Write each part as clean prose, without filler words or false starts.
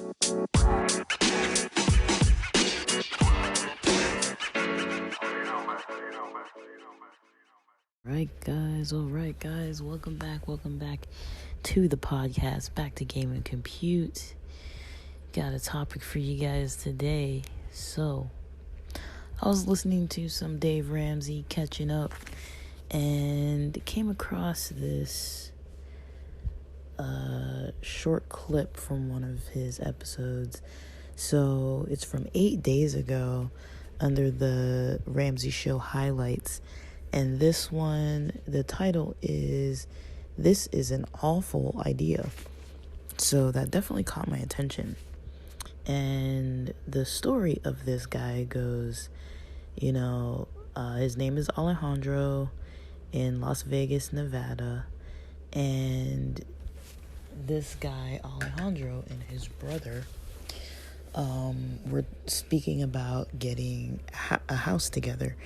All right, guys, welcome back to the podcast, back to Game and Compute. Got a topic for you guys today. So, I was listening to some Dave Ramsey, catching up, and came across this short clip from one of his episodes. So, it's from 8 days ago under the Ramsey Show highlights. And this one, the title is, "This is an Awful Idea." So that definitely caught my attention. And the story of this guy goes, his name is Alejandro in Las Vegas, Nevada. And this guy, Alejandro, and his brother were speaking about getting a house together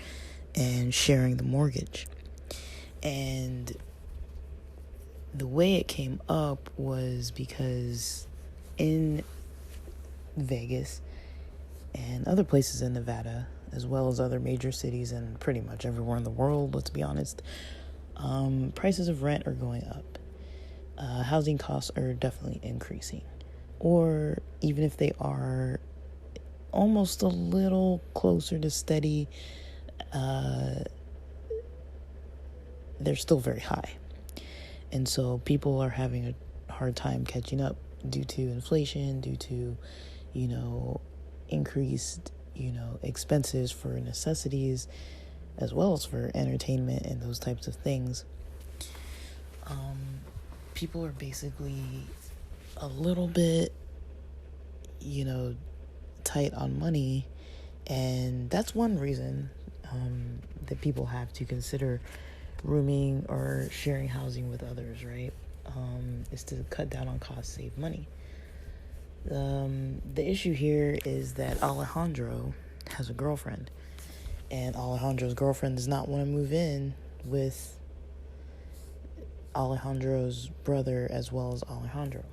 and sharing the mortgage. And the way it came up was because in Vegas and other places in Nevada, as well as other major cities and pretty much everywhere in the world, let's be honest, prices of rent are going up. Housing costs are definitely increasing. Or even if they are almost a little closer to steady, they're still very high. And so people are having a hard time catching up due to inflation, due to, increased, expenses for necessities, as well as for entertainment and those types of things. People are basically a little bit, tight on money. And that's one reason that people have to consider rooming or sharing housing with others, right? Is to cut down on costs, save money. The issue here is that Alejandro has a girlfriend, and Alejandro's girlfriend does not want to move in with Alejandro's brother as well as Alejandro.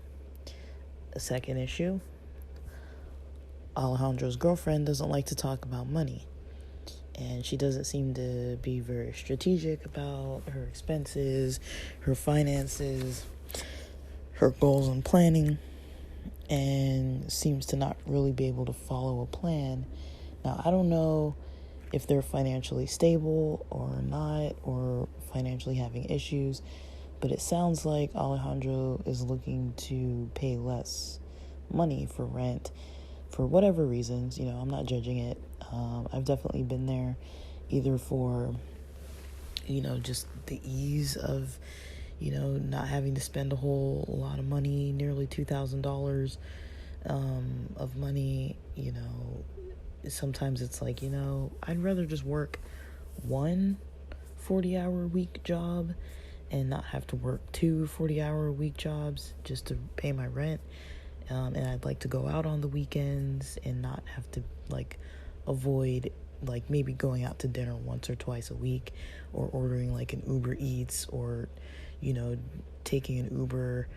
A second issue, Alejandro's girlfriend doesn't like to talk about money. And she doesn't seem to be very strategic about her expenses, her finances, her goals and planning, and seems to not really be able to follow a plan. Now, I don't know if they're financially stable or not, or financially having issues, but it sounds like Alejandro is looking to pay less money for rent for whatever reasons. I'm not judging it. I've definitely been there, either for, just the ease of, not having to spend a whole lot of money, nearly $2,000 of money. Sometimes it's like, I'd rather just work one 40-hour-a-week job and not have to work two 40-hour-a-week jobs just to pay my rent. And I'd like to go out on the weekends and not have to, avoid, maybe going out to dinner once or twice a week, or ordering, an Uber Eats, or, taking an Uber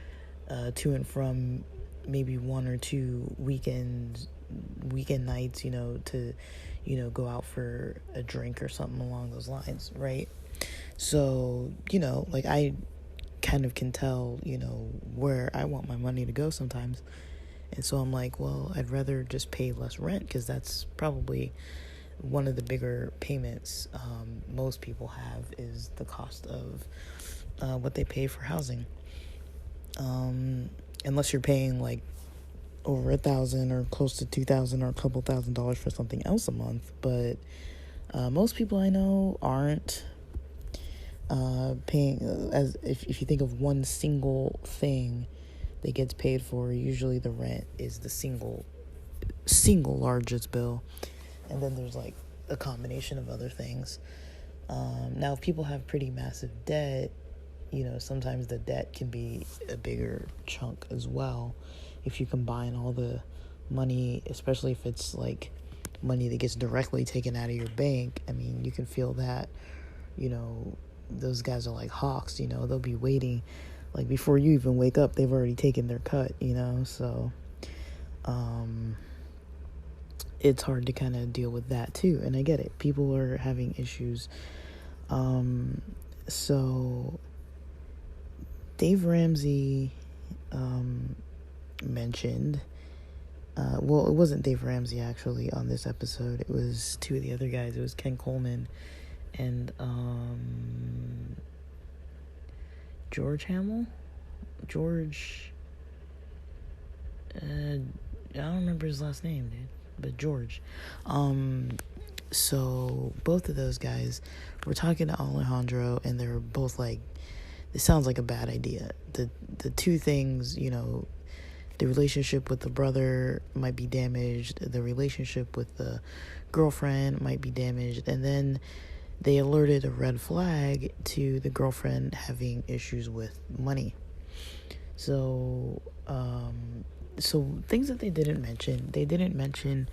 to and from maybe one or two weekend nights, to, go out for a drink or something along those lines, right? So, I kind of can tell, where I want my money to go sometimes. And so I'm like, well, I'd rather just pay less rent, because that's probably one of the bigger payments most people have, is the cost of what they pay for housing. Unless you're paying over $1,000 or close to $2,000 or a couple $1,000s for something else a month. But most people I know aren't paying, as if you think of one single thing that gets paid for, usually the rent is the single largest bill, and then there's a combination of other things. Now if people have pretty massive debt, sometimes the debt can be a bigger chunk as well, if you combine all the money, especially if it's money that gets directly taken out of your bank. I mean, you can feel that. Those guys are like hawks. They'll be waiting. Before you even wake up, they've already taken their cut, so it's hard to kind of deal with that too. And I get it. People are having issues. So Dave Ramsey mentioned, well, it wasn't Dave Ramsey actually on this episode. It was two of the other guys. It was Ken Coleman and George Hamill? George, I don't remember his last name, dude, but George. So both of those guys were talking to Alejandro, and they were both like, this sounds like a bad idea. The two things, you know, the relationship with the brother might be damaged, the relationship with the girlfriend might be damaged, and then they alerted a red flag to the girlfriend having issues with money. So things that they didn't mention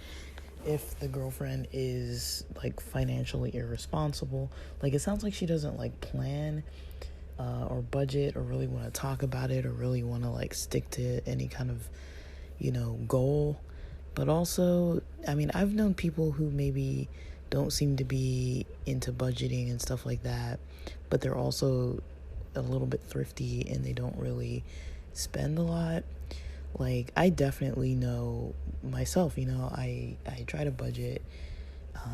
if the girlfriend is like financially irresponsible. Like, it sounds like she doesn't like plan or budget or really want to talk about it or really want to like stick to any kind of, you know, goal. But also, I mean, I've known people who maybe don't seem to be into budgeting and stuff like that, but they're also a little bit thrifty and they don't really spend a lot. Like, I definitely know myself, you know, I try to budget.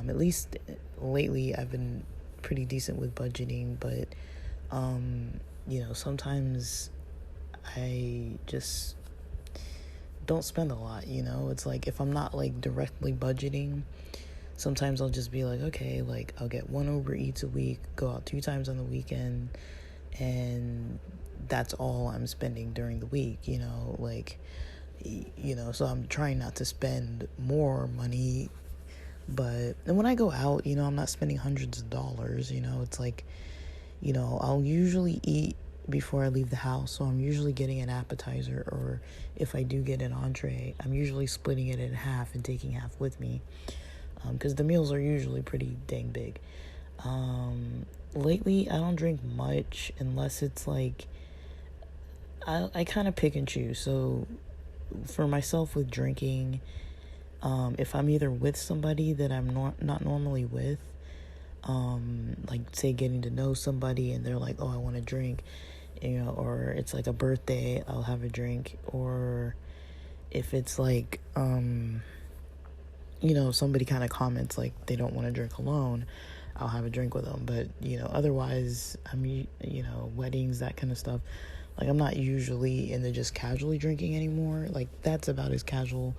At least lately I've been pretty decent with budgeting, but you know, sometimes I just don't spend a lot, you know. It's like, if I'm not like directly budgeting, sometimes I'll just be like, okay, like I'll get one Uber Eats a week, go out 2 times on the weekend, and that's all I'm spending during the week, you know, like, you know, so I'm trying not to spend more money. But and when I go out, you know, I'm not spending hundreds of dollars, you know. It's like, you know, I'll usually eat before I leave the house, so I'm usually getting an appetizer, or if I do get an entree, I'm usually splitting it in half and taking half with me, because the meals are usually pretty dang big. Lately, I don't drink much unless it's like, I kind of pick and choose. So for myself with drinking, if I'm either with somebody that I'm not normally with, like say getting to know somebody and they're like, oh, I want to drink, you know, or it's like a birthday, I'll have a drink. Or if it's like, you know, somebody kind of comments like they don't want to drink alone, I'll have a drink with them. But, you know, otherwise, you know, weddings, that kind of stuff, like, I'm not usually into just casually drinking anymore. Like, that's about as casual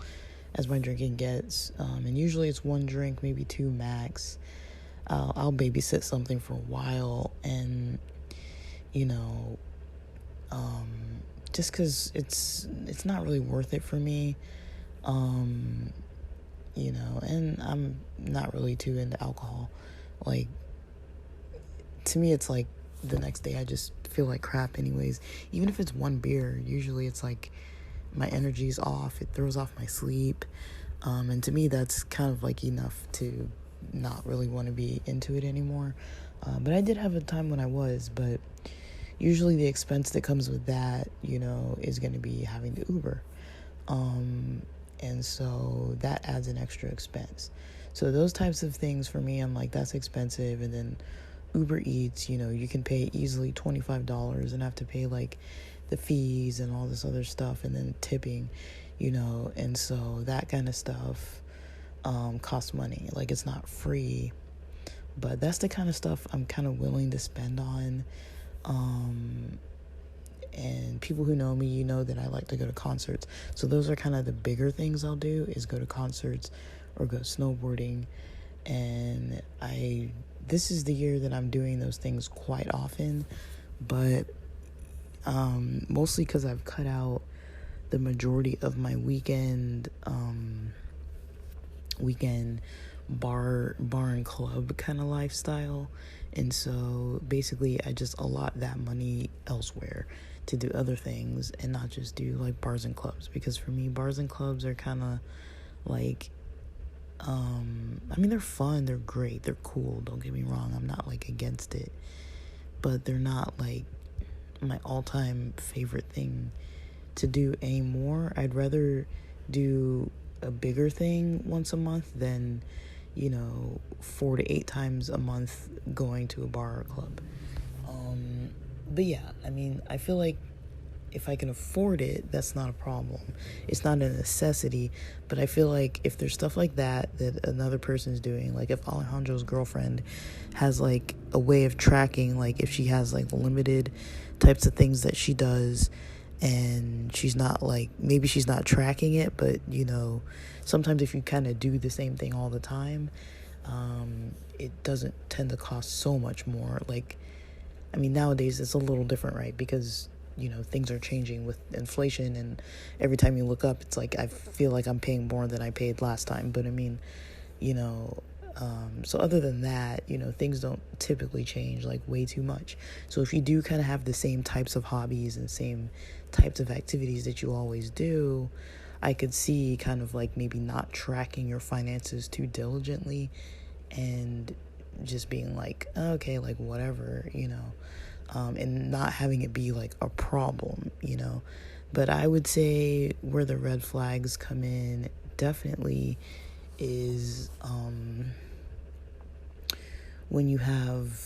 as my drinking gets. And usually it's 1 drink, maybe 2 max. I'll babysit something for a while, and, you know, just because it's not really worth it for me. You know, and I'm not really too into alcohol. Like, to me, it's like the next day I just feel like crap anyways. Even if it's 1 beer, usually it's like my energy's off, it throws off my sleep. And to me, that's kind of like enough to not really want to be into it anymore. But I did have a time when I was, but usually the expense that comes with that, you know, is going to be having to Uber. And so that adds an extra expense. So those types of things for me, I'm like, that's expensive. And then Uber Eats, you know, you can pay easily $25 and have to pay like the fees and all this other stuff, and then tipping, you know. And so that kind of stuff costs money. Like, it's not free, but that's the kind of stuff I'm kind of willing to spend on. And people who know me, you know that I like to go to concerts. So those are kind of the bigger things I'll do, is go to concerts or go snowboarding. And this is the year that I'm doing those things quite often, but mostly because I've cut out the majority of my weekend bar and club kind of lifestyle. And so basically I just allot that money elsewhere to do other things and not just do like bars and clubs, because for me, bars and clubs are kind of like, I mean, they're fun, they're great, they're cool, don't get me wrong, I'm not like against it, but they're not like my all-time favorite thing to do anymore. I'd rather do a bigger thing once a month than, 4 to 8 times a month going to a bar or club. But yeah, I mean, I feel like if I can afford it, that's not a problem. It's not a necessity, but I feel like if there's stuff like that another person's doing, like if Alejandro's girlfriend has like a way of tracking, like if she has like limited types of things that she does, and she's not like, maybe she's not tracking it, but sometimes if you kind of do the same thing all the time, it doesn't tend to cost so much more. Like, I mean, nowadays it's a little different, right? Because things are changing with inflation, and every time you look up, it's like I feel like I'm paying more than I paid last time. But I mean, so other than that, things don't typically change like way too much. So if you do kind of have the same types of hobbies and same types of activities that you always do, I could see kind of like maybe not tracking your finances too diligently and just being like, okay, like whatever, and not having it be like a problem, But I would say where the red flags come in definitely is when you have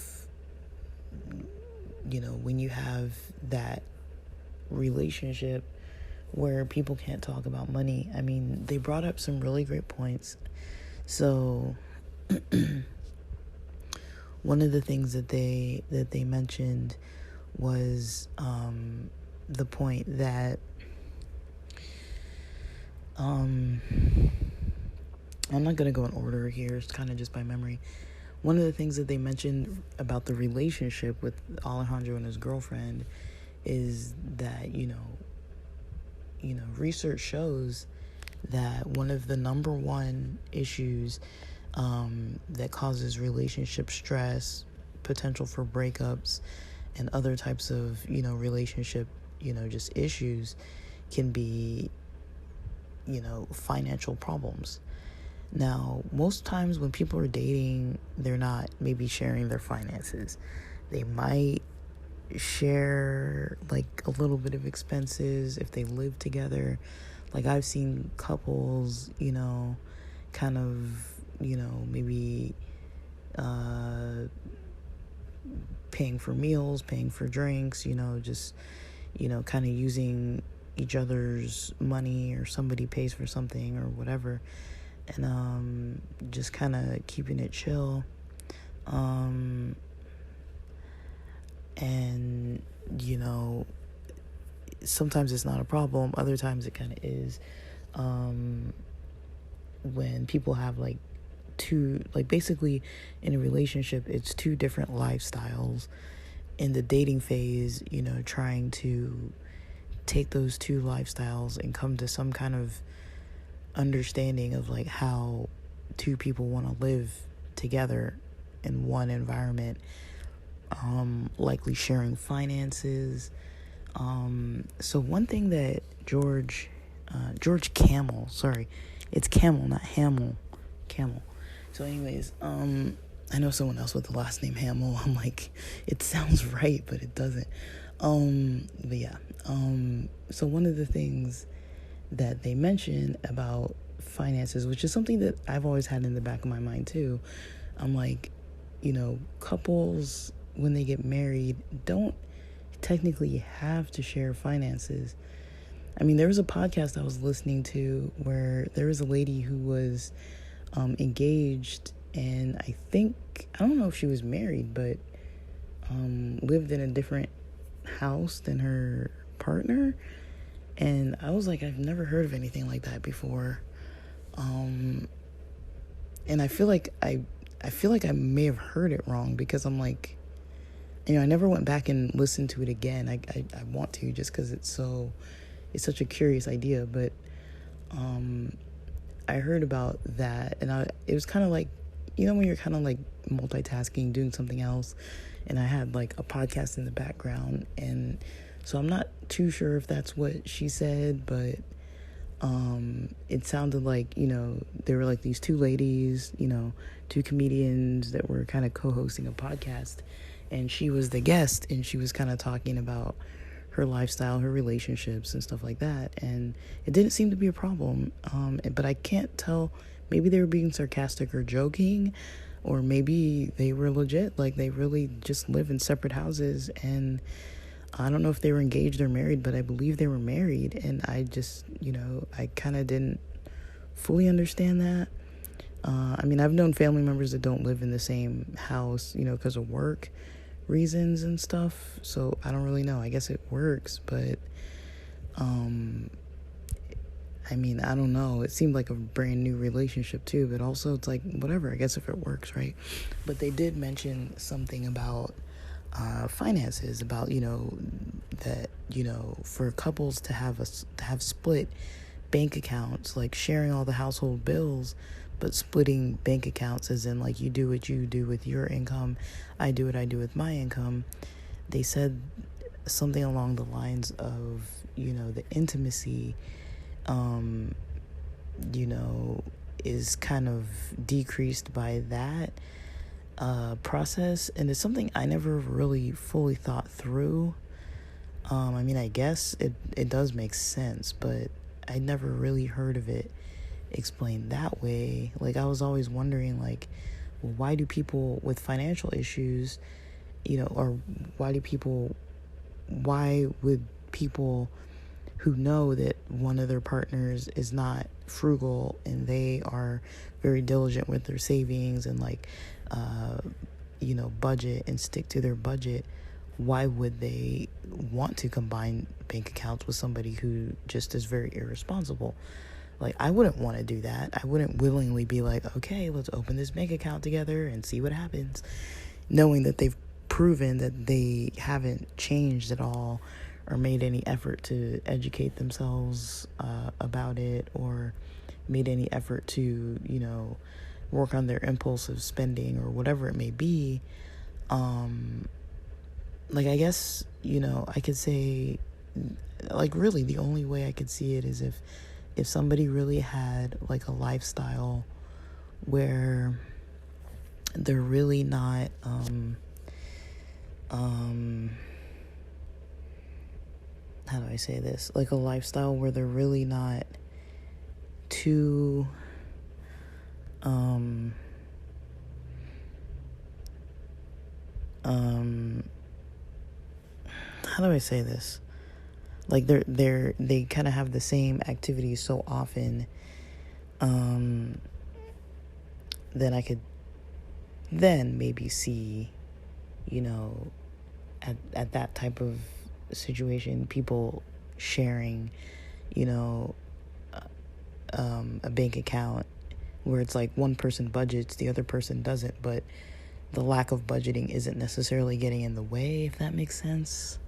that relationship where people can't talk about money. I mean, they brought up some really great points. So one of the things that they mentioned was the point that I'm not going to go in order here, it's kind of just by memory. One of the things that they mentioned about the relationship with Alejandro and his girlfriend is that, research shows that one of the number one issues that causes relationship stress, potential for breakups, and other types of, relationship, just issues can be, financial problems. Now, most times when people are dating, they're not maybe sharing their finances. They might share like a little bit of expenses if they live together. Like I've seen couples, kind of, maybe paying for meals, paying for drinks, just, kind of using each other's money, or somebody pays for something or whatever, and just kind of keeping it chill. And sometimes it's not a problem, other times it kind of is. When people have like basically in a relationship, it's two different lifestyles. In the dating phase, trying to take those two lifestyles and come to some kind of understanding of like how two people want to live together in one environment, likely sharing finances. So one thing that George Camel, sorry, it's Camel, not Hamill, Camel. So anyways, I know someone else with the last name Hamill. I'm like, it sounds right, but it doesn't. But yeah. So one of the things that they mention about finances, which is something that I've always had in the back of my mind too. I'm like, couples, when they get married, don't technically have to share finances. I mean, there was a podcast I was listening to where there was a lady who was engaged, and I don't know if she was married, but lived in a different house than her partner. And I was like, I've never heard of anything like that before. And I feel like I may have heard it wrong, because I'm like, I never went back and listened to it again. I want to, just because it's such a curious idea. But I heard about that, and it was kind of like, when you're kind of like multitasking, doing something else, and I had like a podcast in the background, and so I'm not too sure if that's what she said, but it sounded like, there were like these two ladies, two comedians that were kind of co-hosting a podcast, and she was the guest, and she was kind of talking about her lifestyle, her relationships, and stuff like that. And it didn't seem to be a problem. But I can't tell. Maybe they were being sarcastic or joking, or maybe they were legit. Like, they really just live in separate houses. And I don't know if they were engaged or married, but I believe they were married. And I just, I kind of didn't fully understand that. I mean, I've known family members that don't live in the same house, because of work reasons and stuff. So I don't really know. I guess it works, but I mean, I don't know. It seemed like a brand new relationship too, but also it's like, whatever, I guess if it works, right? But they did mention something about finances, about, that, for couples to have split bank accounts, like sharing all the household bills, but splitting bank accounts, as in, like, you do what you do with your income, I do what I do with my income. They said something along the lines of, the intimacy, is kind of decreased by that process. And it's something I never really fully thought through. I mean, I guess it does make sense, but I never really heard of it explained that way. Like, I was always wondering, like, well, why do people with financial issues, or why would people who know that one of their partners is not frugal and they are very diligent with their savings and, like, budget and stick to their budget, why would they want to combine bank accounts with somebody who just is very irresponsible? Like, I wouldn't want to do that. I wouldn't willingly be like, okay, let's open this bank account together and see what happens, knowing that they've proven that they haven't changed at all or made any effort to educate themselves about it, or made any effort to, work on their impulsive spending or whatever it may be. Like, I guess, I could say, like, really the only way I could see it is if somebody really had, like, a lifestyle where they're really not, how do I say this? Like, a lifestyle where they're really not too, how do I say this? Like, they kind of have the same activities so often, then I could then maybe see, at that type of situation, people sharing, a bank account where it's like one person budgets, the other person doesn't, but the lack of budgeting isn't necessarily getting in the way, if that makes sense.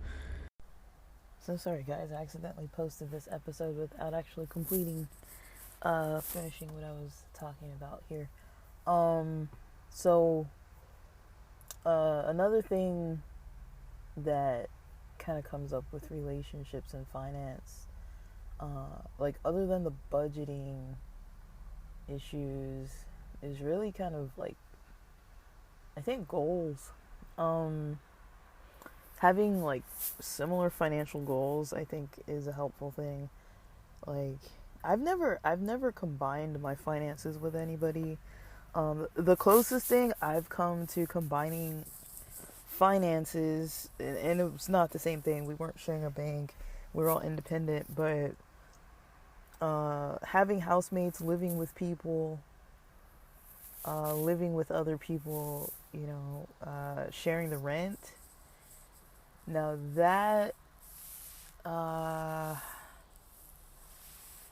So sorry guys, I accidentally posted this episode without actually finishing what I was talking about here. Another thing that kind of comes up with relationships and finance, like, other than the budgeting issues, is really kind of, like, I think, goals. Having, like, similar financial goals, I think, is a helpful thing. Like, I've never combined my finances with anybody. The closest thing I've come to combining finances, and it's not the same thing. We weren't sharing a bank. We were all independent, but having housemates, living with people, living with other people, sharing the rent. Now that, I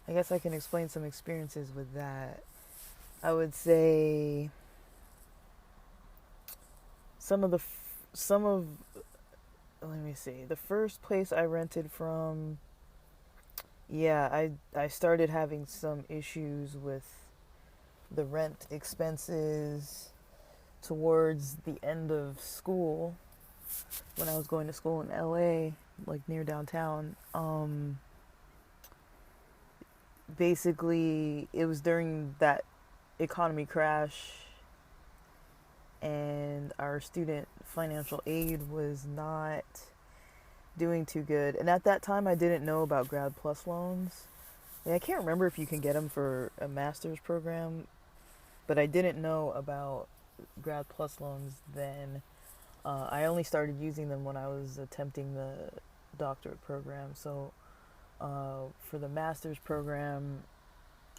guess I can explain some experiences with that. I would say let me see, the first place I rented from, I started having some issues with the rent expenses towards the end of school, when I was going to school in LA, like, near downtown. Basically, it was during that economy crash, and our student financial aid was not doing too good. And at that time, I didn't know about Grad Plus loans. I can't remember if you can get them for a master's program, but I didn't know about Grad Plus loans then. I only started using them when I was attempting the doctorate program. So for the master's program,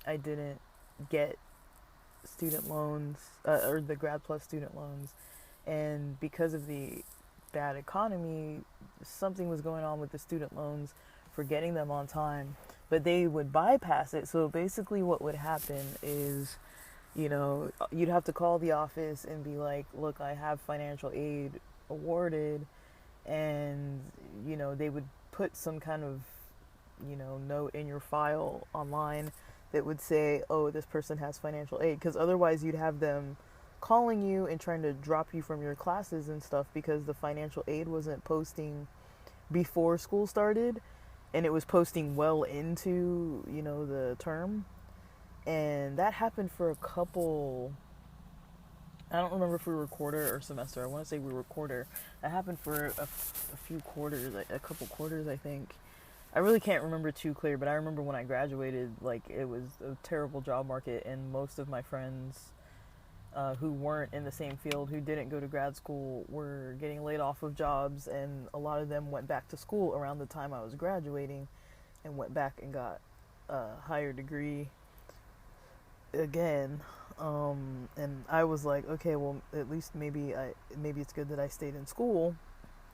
I didn't get student loans or the Grad Plus student loans, and because of the bad economy, something was going on with the student loans for getting them on time, but they would bypass it. So basically what would happen is, you'd have to call the office and be like, look, I have financial aid awarded, and they would put some kind of note in your file online that would say, oh, this person has financial aid, because otherwise you'd have them calling you and trying to drop you from your classes and stuff because the financial aid wasn't posting before school started, and it was posting well into the term. And that happened for a couple, I don't remember if we were quarter or semester. I want to say we were quarter. That happened for a few quarters, a couple quarters, I think. I really can't remember too clear, but I remember when I graduated, like, it was a terrible job market, and most of my friends who weren't in the same field, who didn't go to grad school, were getting laid off of jobs, and a lot of them went back to school around the time I was graduating and went back and got a higher degree again. And I was like, okay, well, at least maybe it's good that I stayed in school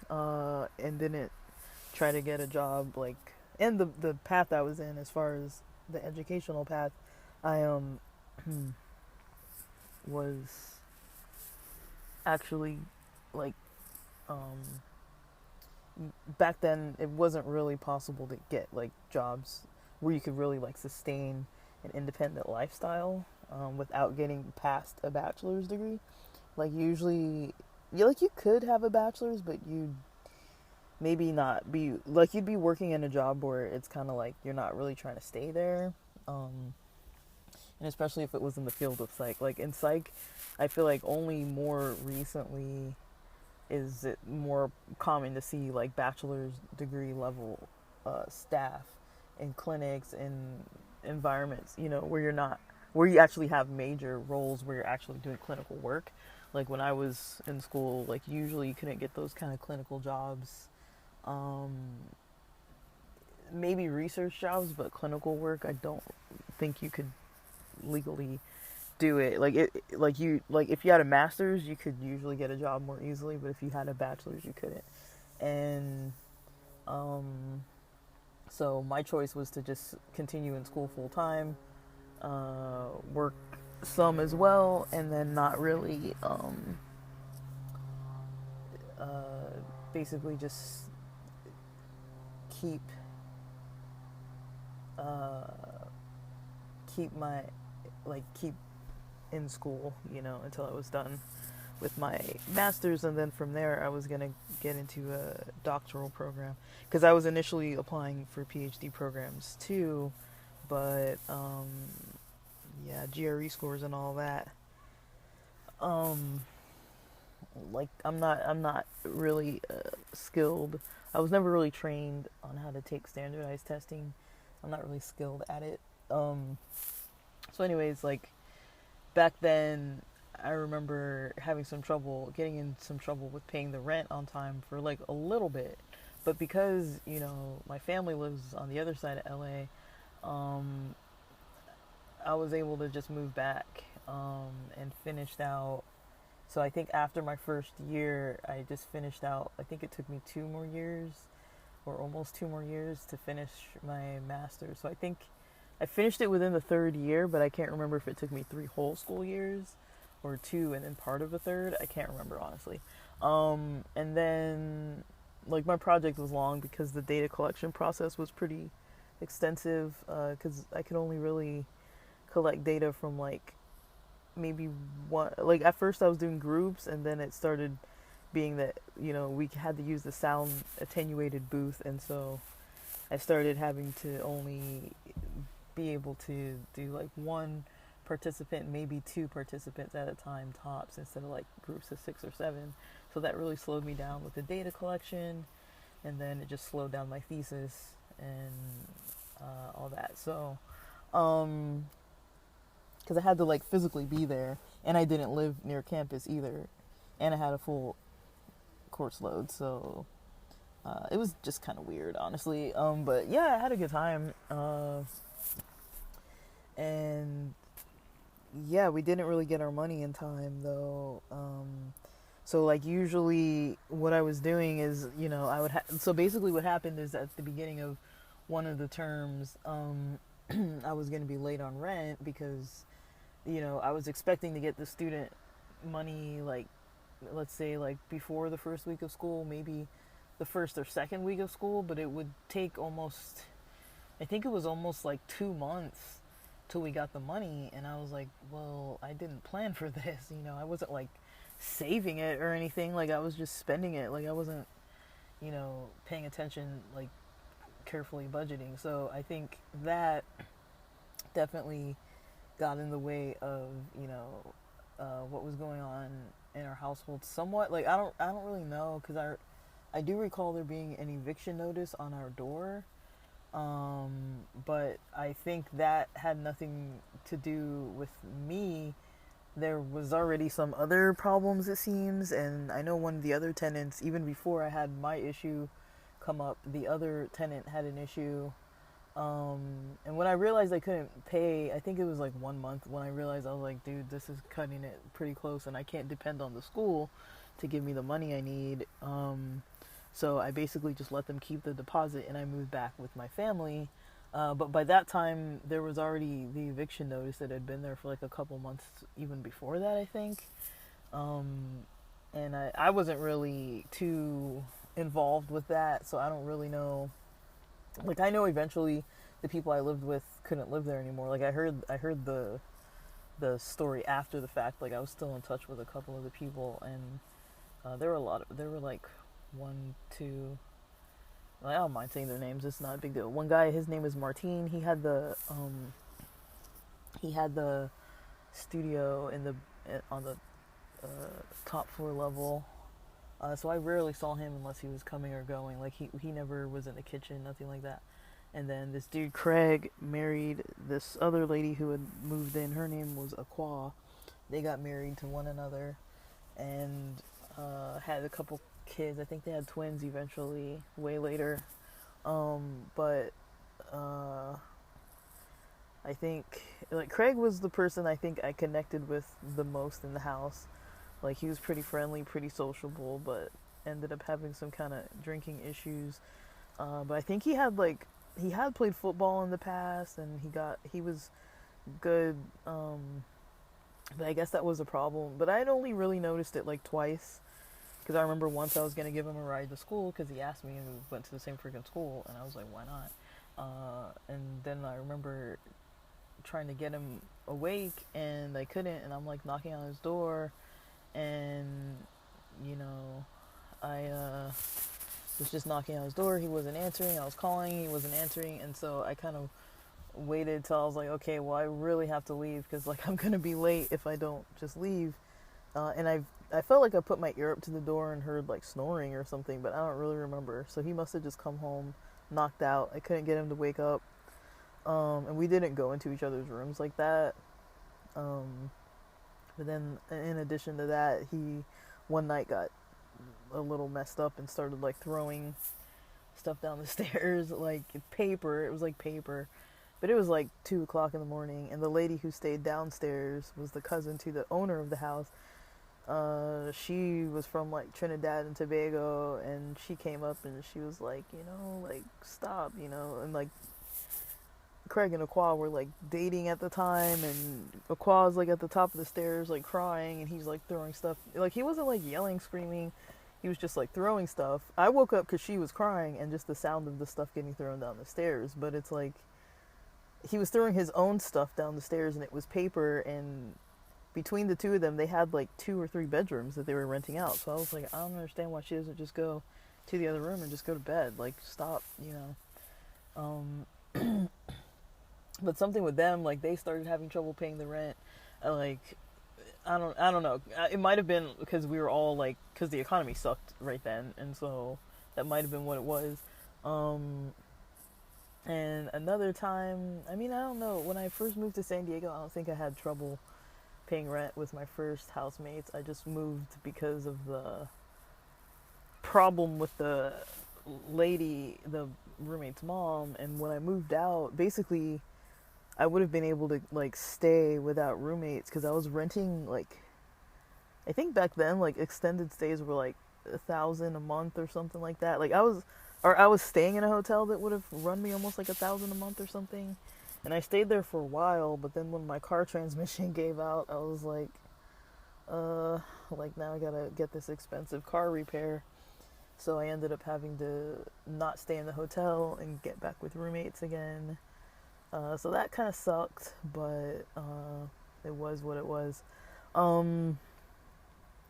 and didn't try to get a job, like, and the path I was in as far as the educational path, I was actually, like, back then it wasn't really possible to get, like, jobs where you could really, like, sustain an independent lifestyle without getting past a bachelor's degree. Like, usually, you could have a bachelor's, but you'd maybe not be, like, you'd be working in a job where it's kind of like you're not really trying to stay there. And especially if it was in the field of psych. Like, in psych, I feel like only more recently is it more common to see, like, bachelor's degree level staff in clinics and environments, where you actually have major roles where you're actually doing clinical work. Like, when I was in school, like, usually you couldn't get those kind of clinical jobs. Maybe research jobs, but clinical work, I don't think you could legally do it. If you had a master's, you could usually get a job more easily, but if you had a bachelor's, you couldn't. And so my choice was to just continue in school full time, work some as well, and then not really basically just keep keep in school, until I was done with my master's, and then from there I was gonna get into a doctoral program, because I was initially applying for PhD programs too, but GRE scores and all that. Like, I'm not really skilled. I was never really trained on how to take standardized testing. I'm not really skilled at it. So anyways, like, back then, I remember getting in some trouble with paying the rent on time for, like, a little bit. But because, my family lives on the other side of LA, I was able to just move back and finished out. So I think after my first year, I just finished out. I think it took me 2 more years, or almost 2 more years, to finish my master's. So I think I finished it within the 3rd year, but I can't remember if it took me 3 whole school years or 2 and then part of a 3rd. I can't remember, honestly. And then, like, my project was long because the data collection process was pretty extensive, because I could only really collect data from, like, maybe one. Like, at first I was doing groups, and then it started being that, we had to use the sound attenuated booth, and so I started having to only be able to do, like, 1 participant, maybe 2 participants at a time tops, instead of, like, groups of 6 or 7. So that really slowed me down with the data collection. and then it just slowed down my thesis and all that. So, because I had to like physically be there, and I didn't live near campus either, and I had a full course load, so it was just kind of weird, honestly. But yeah, I had a good time, and yeah, we didn't really get our money in time though. So like usually what I was doing is, you know, so basically what happened is at the beginning of one of the terms, I was going to be late on rent because, you know, I was expecting to get the student money like, let's say like before the first week of school, maybe the first or second week of school, but it would take almost, I think it was almost like 2 months till we got the money. And I was like, well, I didn't plan for this, you know, I wasn't like saving it or anything, like I was just spending it, like I wasn't, you know, paying attention, like carefully budgeting. So I think that definitely got in the way of, you know, what was going on in our household somewhat. Like I don't really know, because I do recall there being an eviction notice on our door, but I think that had nothing to do with me. There was already some other problems, it seems, and I know one of the other tenants, even before I had my issue come up, the other tenant had an issue. And when I realized I couldn't pay, I think it was like 1 month, when I realized, I was like, dude, this is cutting it pretty close, and I can't depend on the school to give me the money I need. So I basically just let them keep the deposit, and I moved back with my family. But by that time, there was already the eviction notice that had been there for like a couple months, even before that, I think. And I wasn't really too involved with that, so I don't really know. Like, I know eventually the people I lived with couldn't live there anymore. Like, I heard the story after the fact. Like, I was still in touch with a couple of the people, and there were like one, two. I don't mind saying their names. It's not a big deal. One guy, his name is Martine. He had the studio on the top floor level. So I rarely saw him unless he was coming or going. Like he never was in the kitchen, nothing like that. And then this dude Craig married this other lady who had moved in. Her name was Aqua. They got married to one another, and had a couple kids. I think they had twins eventually, way later. But I think like Craig was the person I think I connected with the most in the house. Like he was pretty friendly, pretty sociable, but ended up having some kind of drinking issues. But I think he had played football in the past, and he was good. But I guess that was a problem. But I'd only really noticed it like twice. Because I remember once I was going to give him a ride to school because he asked me, and we went to the same freaking school, and I was like, why not? And then I remember trying to get him awake, and I couldn't, and I'm like knocking on his door, and, you know, I was just knocking on his door. He wasn't answering. I was calling. He wasn't answering, and so I kind of waited till I was like, okay, well, I really have to leave because, like, I'm going to be late if I don't just leave. And I felt like I put my ear up to the door and heard like snoring or something, but I don't really remember. So he must have just come home knocked out. I couldn't get him to wake up. And we didn't go into each other's rooms like that. But then in addition to that, he one night got a little messed up and started like throwing stuff down the stairs, like paper. It was like paper. But it was like 2 o'clock in the morning, and the lady who stayed downstairs was the cousin to the owner of the house. She was from like Trinidad and Tobago, and she came up and she was like, you know, like stop, you know, and like Craig and Aqua were like dating at the time, and Aqua's like at the top of the stairs like crying, and he's like throwing stuff. Like he wasn't like yelling, screaming, he was just like throwing stuff. I woke up because she was crying and just the sound of the stuff getting thrown down the stairs. But it's like he was throwing his own stuff down the stairs, and it was paper, and between the two of them, they had like 2 or 3 bedrooms that they were renting out. So I was like, I don't understand why she doesn't just go to the other room and just go to bed. Like, stop, you know. But something with them, like they started having trouble paying the rent. Like, I don't know. It might have been because we were all like, because the economy sucked right then, and so That might have been what it was. Um, and another time, I mean, I don't know. When I first moved to San Diego, I don't think I had trouble paying rent with my first housemates. I just moved because of the problem with the lady, the roommate's mom. And when I moved out, basically, I would have been able to like stay without roommates because I was renting like, I think back then like extended stays were like 1,000 a month or something like that. Like I was staying in a hotel that would have run me almost like 1,000 a month or something, and I stayed there for a while. But then when my car transmission gave out, I was uh, like now I gotta get this expensive car repair. So I ended up having to not stay in the hotel and get back with roommates again. So that kind of sucked, but it was what it was. Um,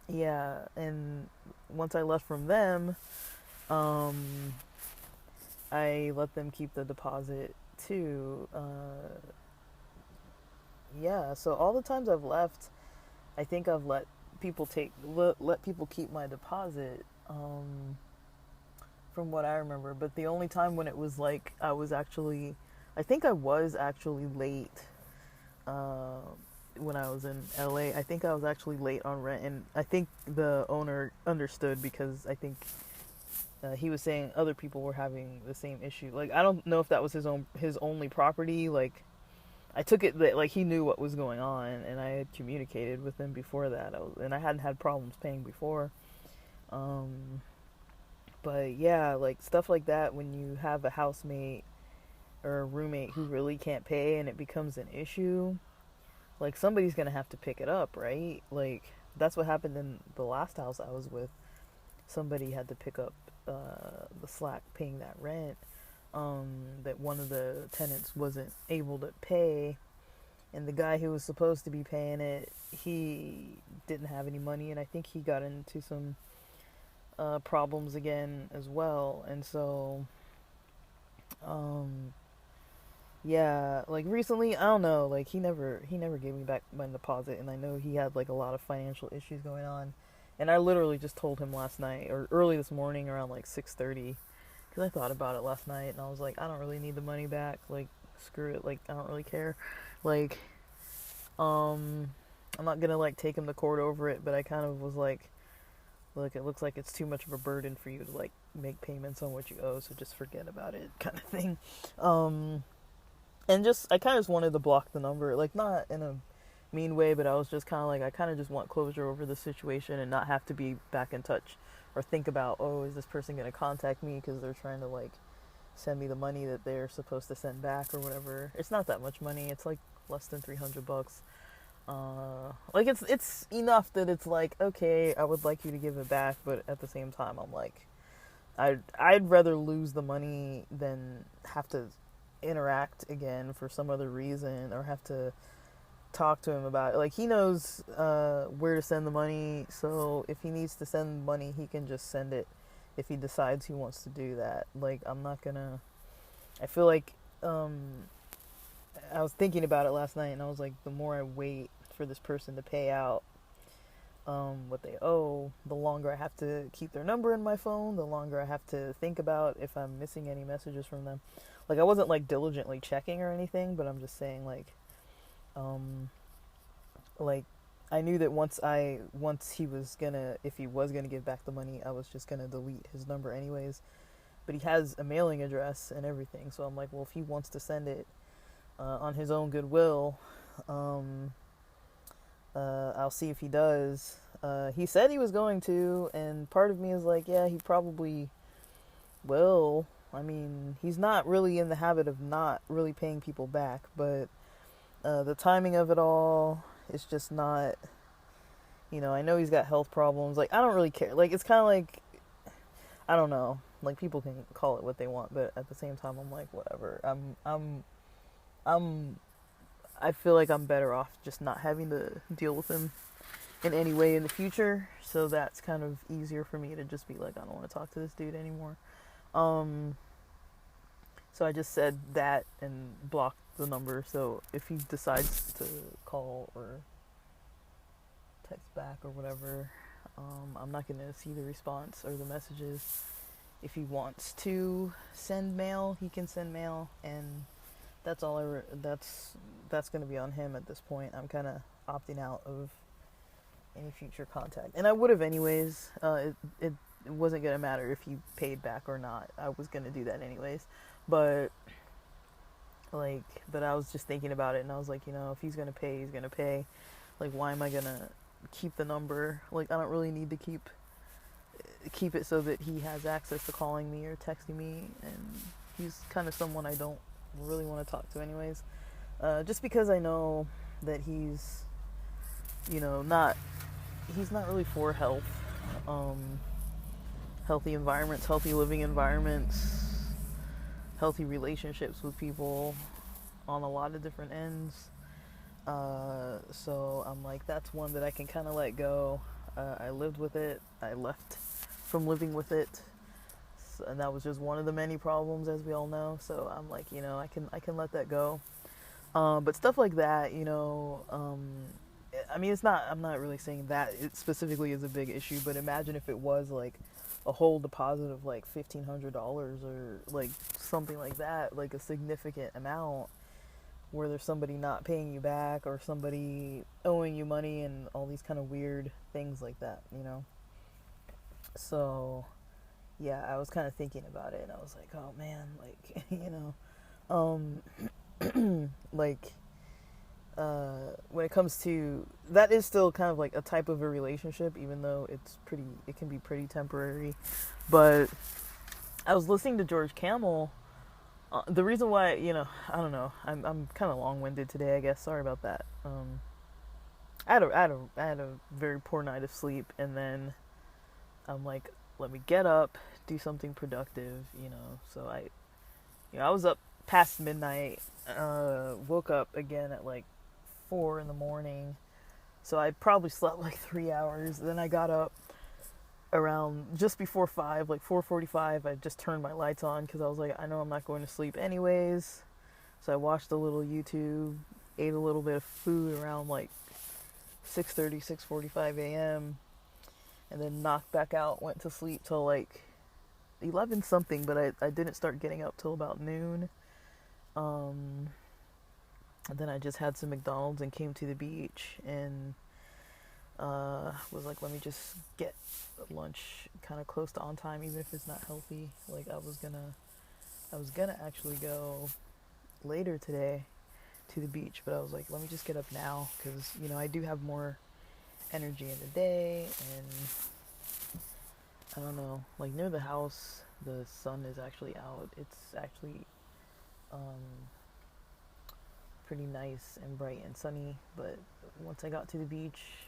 yeah, and once I left from them, um, I let them keep the deposit too. Yeah, so all the times I've left, I think I've let people keep my deposit. From what I remember, but the only time when it was like I think I was actually late. Uh, when I was in LA, I think I was actually late on rent, and I think the owner understood because I think he was saying other people were having the same issue. Like I don't know if that was his only property. Like I took it that like he knew what was going on, and I had communicated with him before that. And I hadn't had problems paying before. Um, but yeah, like stuff like that when you have a housemate or a roommate who really can't pay and it becomes an issue, like somebody's gonna have to pick it up, right? Like that's what happened in the last house I was with. Somebody had to pick up the slack paying that rent. That one of the tenants wasn't able to pay, and the guy who was supposed to be paying it, he didn't have any money, and I think he got into some problems again as well. And so, um, yeah, like recently, I don't know, like he never gave me back my deposit, and I know he had like a lot of financial issues going on. And I literally just told him last night or early this morning around like 6:30 cuz I thought about it last night and I was like I don't really need the money back. Like screw it, like I don't really care. Like um I'm not going to like take him to court over it, but I kind of was like, look, it looks like it's too much of a burden for you to like make payments on what you owe, so just forget about it kind of thing. Um and just I kind of just wanted to block the number, like not in a mean way, but I was just kind of like I kind of just want closure over the situation and not have to be back in touch or think about, oh, is this person going to contact me because they're trying to like send me the money that they're supposed to send back or whatever. It's not that much money. It's like less than $300. Like it's enough that it's like, okay, I would like you to give it back, but at the same time I'm like I'd rather lose the money than have to interact again for some other reason or have to talk to him about it. Like he knows where to send the money, so if he needs to send money, he can just send it if he decides he wants to do that. Like I'm not gonna. I feel like I was thinking about it last night, and I was like, the more I wait for this person to pay out what they owe, the longer I have to keep their number in my phone, the longer I have to think about if I'm missing any messages from them. Like I wasn't like diligently checking or anything, but I'm just saying um like I knew that once he was gonna if he was gonna give back the money, I was just gonna delete his number anyways. But he has a mailing address and everything, so I'm like, well, if he wants to send it on his own goodwill, I'll see if he does. He said he was going to, and part of me is like, yeah, he probably will. I mean, he's not really in the habit of not really paying people back, but the timing of it all is just not, I know he's got health problems. Like, I don't really care. Like, it's kind of like, I don't know. Like, people can call it what they want, but at the same time, I'm like, whatever. I'm, I feel like I'm better off just not having to deal with him in any way in the future. So that's kind of easier for me to just be like, I don't want to talk to this dude anymore. So I just said that and blocked the number. So if he decides to call or text back or whatever, I'm not going to see the response or the messages. if he wants to send mail, he can send mail, and that's all that's going to be on him at this point. I'm kind of opting out of any future contact, and I would have anyways. It wasn't going to matter if he paid back or not. I was going to do that anyways, but but I was just thinking about it, and I was like, if he's going to pay, he's going to pay. Like, why am I going to keep the number? Like, I don't really need to keep it so that he has access to calling me or texting me, and he's kind of someone I don't really want to talk to anyways, just because I know that he's not really for healthy environments, healthy living environments, healthy relationships with people on a lot of different ends. So I'm like, that's one that I can kind of let go. I lived with it. I left from living with it, and that was just one of the many problems, as we all know. So I'm like, I can let that go. But stuff like that, I mean, I'm not really saying that it specifically is a big issue, but imagine if it was like a whole deposit of like $1,500 or like something like that, like a significant amount, where there's somebody not paying you back or somebody owing you money and all these kind of weird things like that, So, yeah, I was kind of thinking about it, and I was like, oh man, like, when it comes to, that is still kind of like a type of a relationship, even though it can be pretty temporary. But I was listening to George Camel. The reason why, I don't know, I'm kind of long-winded today, I guess. Sorry about that. I had a very poor night of sleep, and then I'm like, let me get up, do something productive, So I was up past midnight, woke up again at like 4 in the morning, so I probably slept like 3 hours. Then I got up around just before 5, like 4:45. I just turned my lights on because I was like, I know I'm not going to sleep anyways. So I watched a little YouTube, ate a little bit of food around like 6:30, 6:45 a.m. and then knocked back out, went to sleep till like 11 something, but I didn't start getting up till about noon. And then I just had some McDonald's and came to the beach, and was like, let me just get lunch kind of close to on time, even if it's not healthy. Like, I was gonna actually go later today to the beach, but I was like, let me just get up now, because I do have more energy in the day. And I don't know, like, near the house the sun is actually out. It's actually pretty nice and bright and sunny, but once I got to the beach,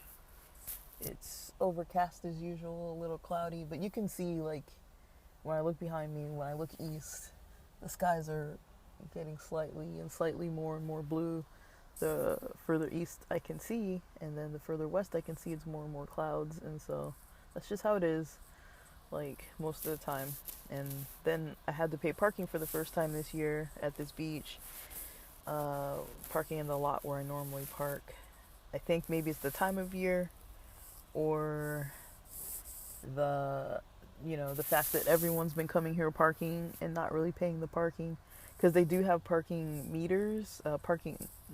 it's overcast as usual, a little cloudy, but you can see, like, when I look behind me, when I look east, the skies are getting slightly more and more blue the further east I can see, and then the further west I can see, it's more and more clouds. And so that's just how it is, like, most of the time. And then I had to pay parking for the first time this year at this beach, parking in the lot where I normally park. I think maybe it's the time of year, or the the fact that everyone's been coming here parking and not really paying the parking, because they do have parking meters,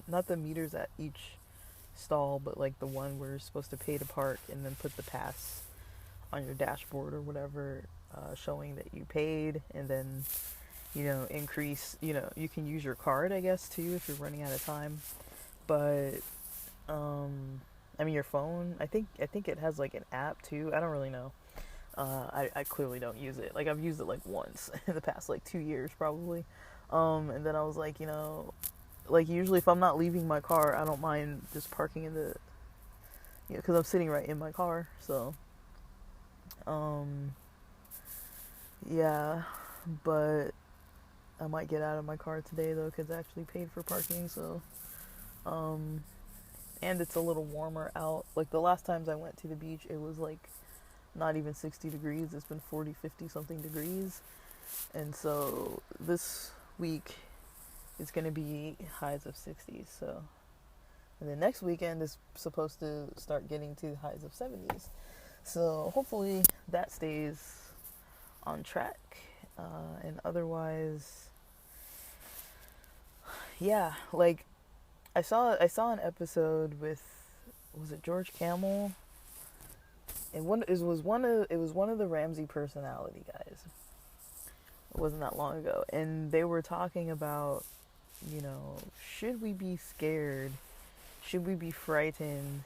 not the meters at each stall, but like the one where you're supposed to pay to park and then put the pass on your dashboard or whatever, showing that you paid. And then increase, you can use your card, I guess, too, if you're running out of time. But I mean, your phone, I think it has like an app too. I don't really know. I clearly don't use it. Like, I've used it like once in the past like 2 years probably. And then I was like, like, usually if I'm not leaving my car, I don't mind just parking in the, because I'm sitting right in my car. So, yeah, but I might get out of my car today though, because I actually paid for parking. So, and it's a little warmer out. Like, the last times I went to the beach, it was like not even 60 degrees. It's been 40, 50 something degrees. And so this week it's going to be highs of 60s. So, and then next weekend is supposed to start getting to highs of 70s. So hopefully that stays on track. And otherwise, yeah, like I saw an episode with, was it George Camel? And it was one of the Ramsey personality guys. It wasn't that long ago, and they were talking about, you know, should we be scared? Should we be frightened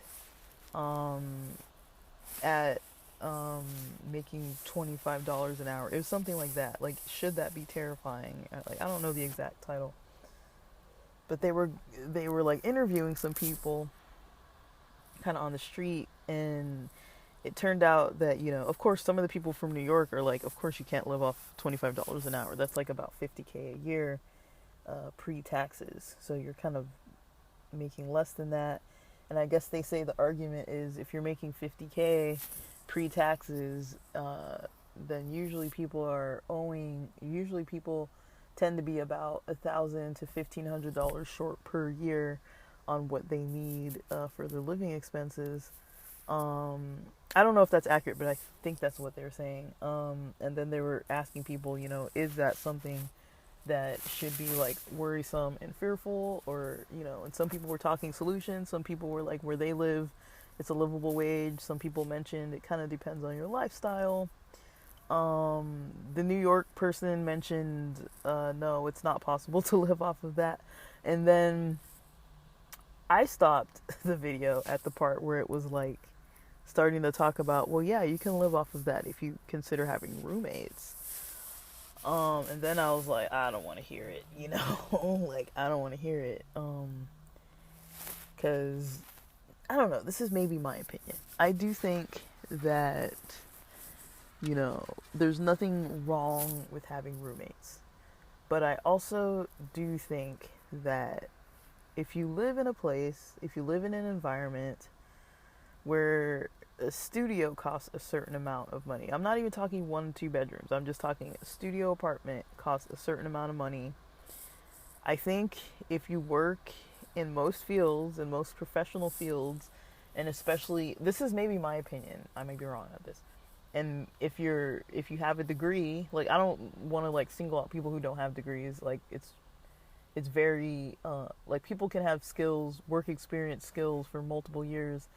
um, at making $25 an hour? It was something like that. Like, should that be terrifying? Like, I don't know the exact title, but they were like interviewing some people, kind of on the street, and it turned out that, you know, of course, some of the people from New York are like, of course, you can't live off $25 an hour. That's like about $50K a year, pre-taxes. So you're kind of making less than that. And I guess they say the argument is if you're making $50K pre-taxes, then usually people tend to be about $1,000 to $1,500 short per year on what they need for their living expenses. I don't know if that's accurate, but I think that's what they're saying. And then they were asking people, you know, is that something that should be like worrisome and fearful? Or, you know, and some people were talking solutions. Some people were like, where they live, it's a livable wage. Some people mentioned it kind of depends on your lifestyle. The New York person mentioned, no, it's not possible to live off of that. And then I stopped the video at the part where it was like starting to talk about, well, yeah, you can live off of that if you consider having roommates. And then I was like, I don't want to hear it, you know, like, I don't want to hear it. Cause I don't know, this is maybe my opinion. I do think that, you know, there's nothing wrong with having roommates, but I also do think that if you live in a place, if you live in an environment where a studio costs a certain amount of money. I'm not even talking 1-2 bedrooms. I'm just talking a studio apartment costs a certain amount of money. I think if you work in most fields, in most professional fields, and especially, this is maybe my opinion, I may be wrong at this. And if you have a degree, like, I don't want to like single out people who don't have degrees. Like, it's very like, people can have skills, work experience skills for multiple years,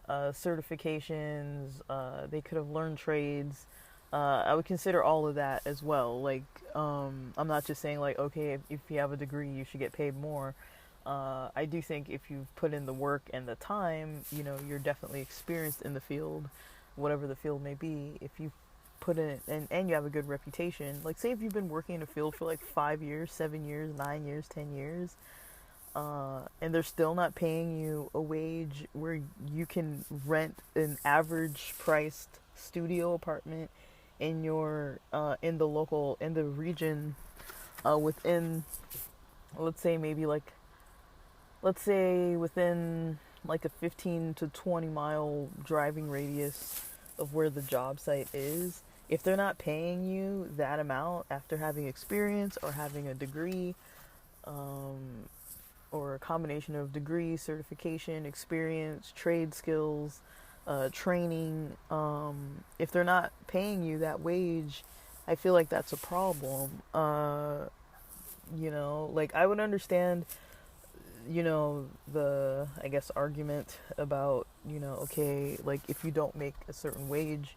certifications, they could have learned trades. I would consider all of that as well. Like, I'm not just saying like, okay, if you have a degree, you should get paid more. I do think if you've put in the work and the time, you know, you're definitely experienced in the field, whatever the field may be. If you put in and you have a good reputation, like, say if you've been working in a field for like 5 years, 7 years, 9 years, 10 years, and they're still not paying you a wage where you can rent an average priced studio apartment in your in the region, within, let's say maybe like, let's say within like a 15 to 20 mile driving radius of where the job site is. If they're not paying you that amount after having experience or having a degree, or a combination of degree, certification, experience, trade skills, training, if they're not paying you that wage, I feel like that's a problem. You know, like, I would understand, you know, the, I guess, argument about, you know, okay, like, if you don't make a certain wage,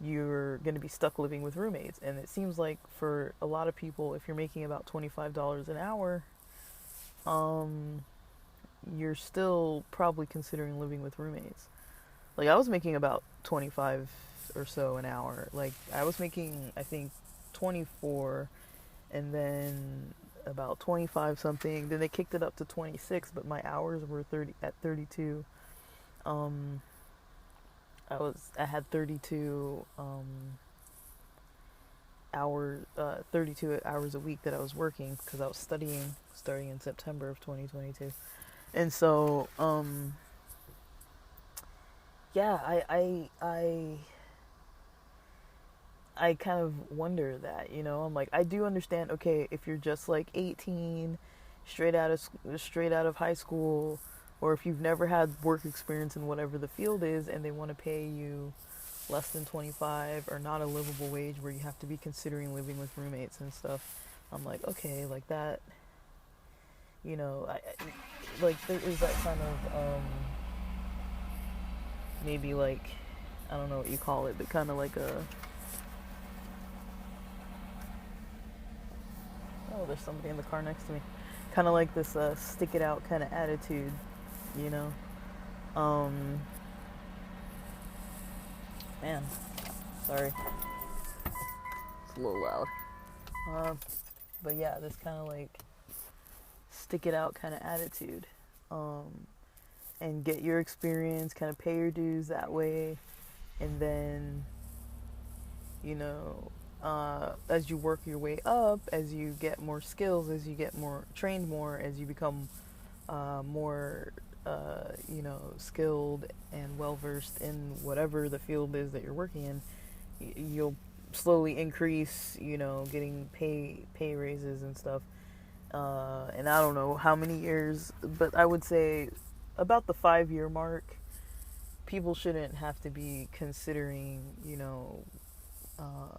you're going to be stuck living with roommates. And it seems like for a lot of people, if you're making about $25 an hour, you're still probably considering living with roommates. Like, I was making about 25 or so an hour. Like, I was making, I think, 24, and then about 25 something. Then they kicked it up to 26, but my hours were 32. I had 32 32 hours a week that I was working because I was studying starting in September of 2022. And so, yeah, I kind of wonder that, you know. I'm like, I do understand, okay, if you're just like 18, straight out of high school, or if you've never had work experience in whatever the field is and they want to pay you less than 25 or not a livable wage where you have to be considering living with roommates and stuff. I'm like, okay, like that, like there is that kind of maybe like, I don't know what you call it, but kind of like a, oh, there's somebody in the car next to me, kind of like this stick it out kind of attitude, you know. Um, Man, sorry, it's a little loud. But yeah, this kind of like stick it out kind of attitude, um, and get your experience, kind of pay your dues that way, and then, you know, as you work your way up, as you get more skills, as you get more trained more, as you become more, skilled and well versed in whatever the field is that you're working in, you'll slowly increase, getting pay raises and stuff. And I don't know how many years, but I would say about the 5 year mark, people shouldn't have to be considering,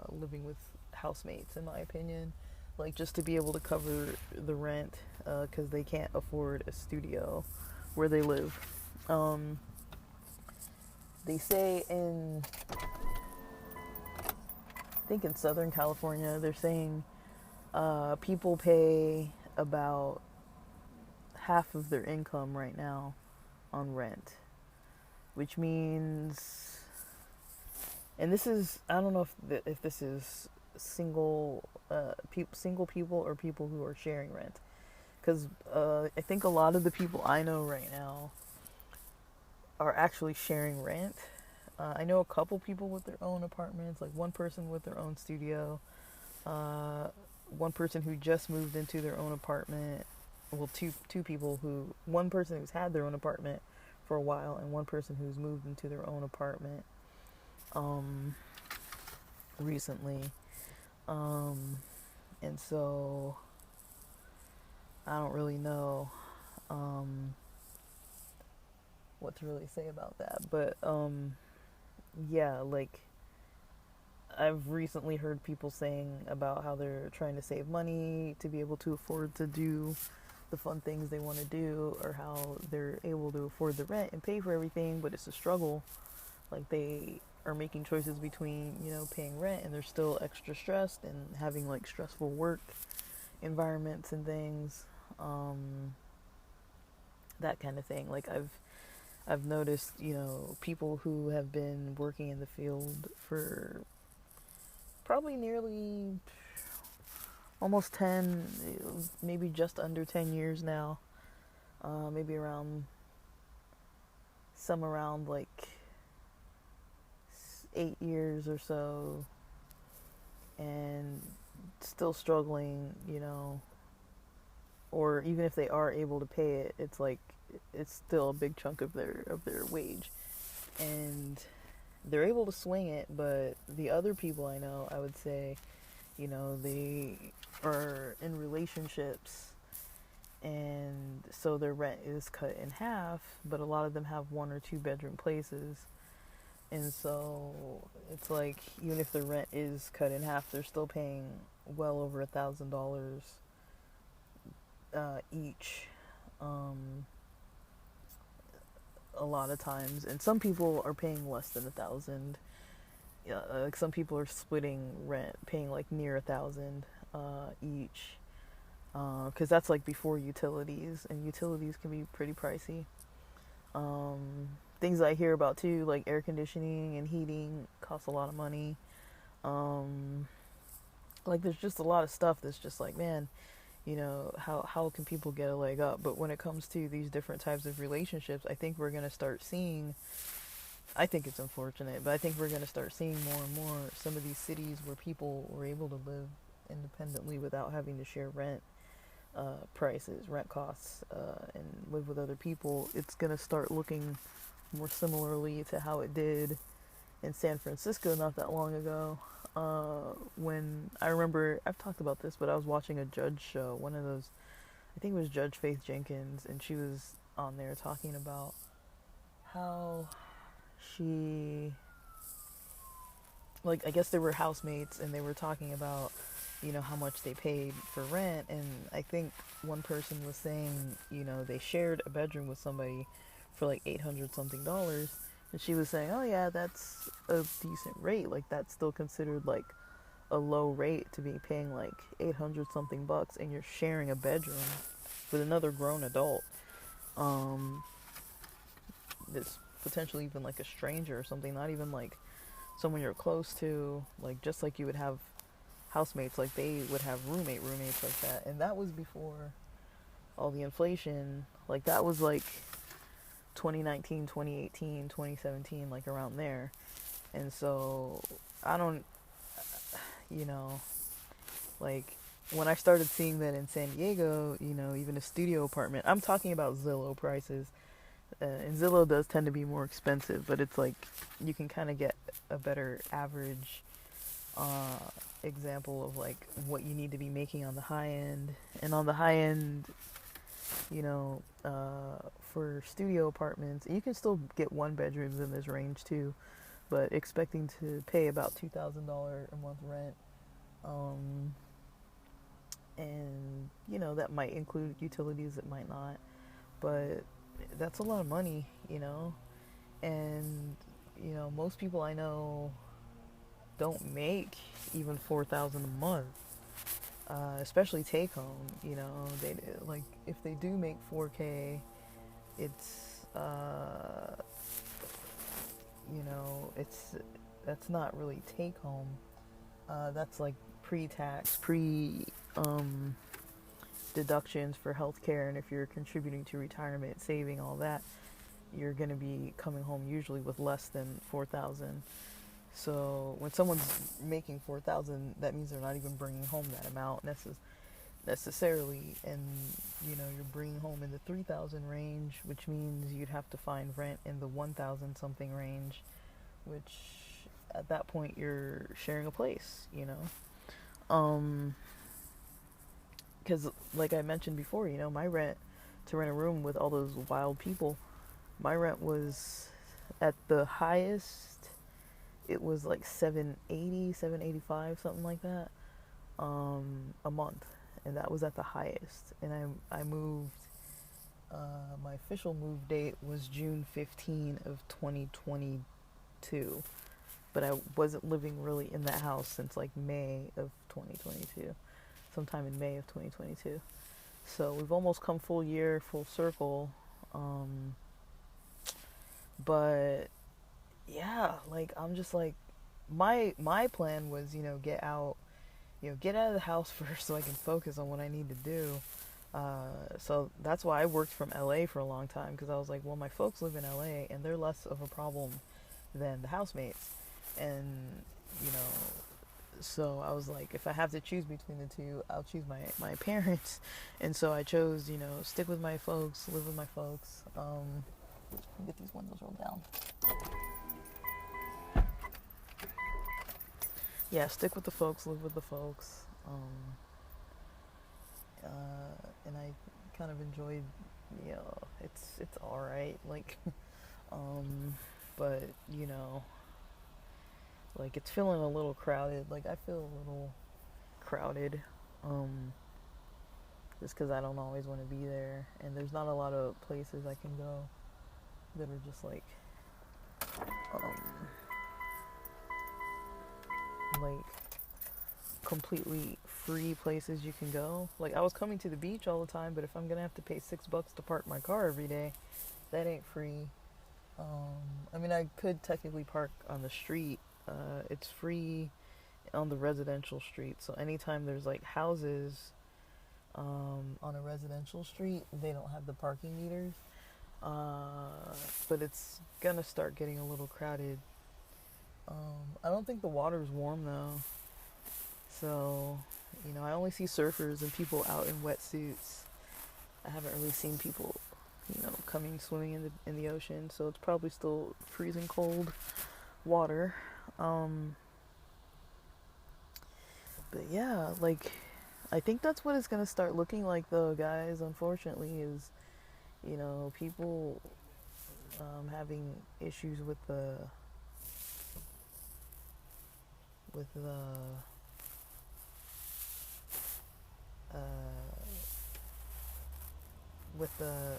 living with housemates, in my opinion. Like, just to be able to cover the rent, because they can't afford a studio where they live. They say I think in Southern California, they're saying people pay about half of their income right now on rent, which means, and this is, I don't know if this is single people or people who are sharing rent, because I think a lot of the people I know right now are actually sharing rent. I know a couple people with their own apartments, like one person with their own studio, one person who just moved into their own apartment. Well, two people who, one person who's had their own apartment for a while, and one person who's moved into their own apartment recently. And so I don't really know what to really say about that, but yeah, like, I've recently heard people saying about how they're trying to save money to be able to afford to do the fun things they want to do, or how they're able to afford the rent and pay for everything, but it's a struggle. Like, they are making choices between, paying rent, and they're still extra stressed and having like stressful work environments and things, that kind of thing. Like, I've noticed, people who have been working in the field for probably nearly almost 10, maybe just under 10 years now, maybe around like 8 years or so, and still struggling, or even if they are able to pay it, it's like, it's still a big chunk of their wage, and they're able to swing it. But the other people I know, I would say, they are in relationships, and so their rent is cut in half, but a lot of them have 1 or 2 bedroom places, and so it's like, even if the rent is cut in half, they're still paying well over $1,000 each, a lot of times. And some people are paying less than 1,000. Like, some people are splitting rent, paying like near 1,000 each, because that's like before utilities, and utilities can be pretty pricey. Things I hear about too, like air conditioning and heating, costs a lot of money. Like, there's just a lot of stuff that's just like, man, how can people get a leg up? But when it comes to these different types of relationships, I think we're going to start seeing, I think it's unfortunate, but I think we're going to start seeing more and more some of these cities where people were able to live independently without having to share rent prices, rent costs, and live with other people. It's going to start looking more similarly to how it did in San Francisco not that long ago. When I remember, I've talked about this, but I was watching a judge show, one of those, I think it was Judge Faith Jenkins, and she was on there talking about how she like, I guess they were housemates and they were talking about, how much they paid for rent. And I think one person was saying, they shared a bedroom with somebody for like 800 something dollars. And she was saying, oh, yeah, that's a decent rate. Like, that's still considered like a low rate to be paying like 800 something bucks and you're sharing a bedroom with another grown adult. Um, that's potentially even like a stranger or something, not even like someone you're close to, like just like you would have housemates, like they would have roommates like that. And that was before all the inflation. Like that was like 2019, 2018, 2017, like around there. And so I don't, you know, like when I started seeing that in San Diego, even a studio apartment, I'm talking about Zillow prices. And Zillow does tend to be more expensive, but it's like you can kind of get a better average uh, example of like what you need to be making on the high end. And on the high end, for studio apartments, you can still get one bedrooms in this range too, but expecting to pay about $2,000 a month rent. Um, and that might include utilities, it might not, but that's a lot of money. And most people I know don't make even 4,000 a month, especially take home. They like if they do make 4K, it's it's that's not really take home. That's like pre-tax, pre deductions for healthcare, and if you're contributing to retirement, saving, all that, you're going to be coming home usually with less than 4,000. So when someone's making 4,000, that means they're not even bringing home that amount necessarily, and you're bringing home in the 3,000 range, which means you'd have to find rent in the 1,000 something range, which at that point you're sharing a place. Because like I mentioned before, my rent to rent a room with all those wild people, my rent was at the highest, it was like 780, 785, something like that, a month, and that was at the highest. And I moved. My official move date was June 15 of 2022, but I wasn't living really in that house since like May of 2022, sometime in May of 2022. So we've almost come full year, full circle. But yeah, like I'm just like my plan was, get out of the house first so I can focus on what I need to do. So that's why I worked from LA for a long time, because I was like, well, my folks live in LA and they're less of a problem than the housemates. And, you know, so I was like, if I have to choose between the two, I'll choose my parents. And so I chose, stick with my folks, live with my folks. Get these windows rolled down. Yeah, stick with the folks, live with the folks. And I kind of enjoyed, it's all right. Like, but like it's feeling a little crowded. Like I feel a little crowded, just because I don't always want to be there, and there's not a lot of places I can go that are just um, like completely free places you can go. Like I was coming to the beach all the time, but if I'm gonna have to pay $6 to park my car every day, that ain't free. I mean, I could technically park on the street. It's free on the residential street. So anytime there's like houses on a residential street, they don't have the parking meters. But it's gonna start getting a little crowded. I don't think the water's warm though. So, I only see surfers and people out in wetsuits. I haven't really seen people, coming swimming in the ocean. So it's probably still freezing cold water. But yeah, like I think that's what it's gonna start looking like though, guys. Unfortunately, is people having issues with with uh, the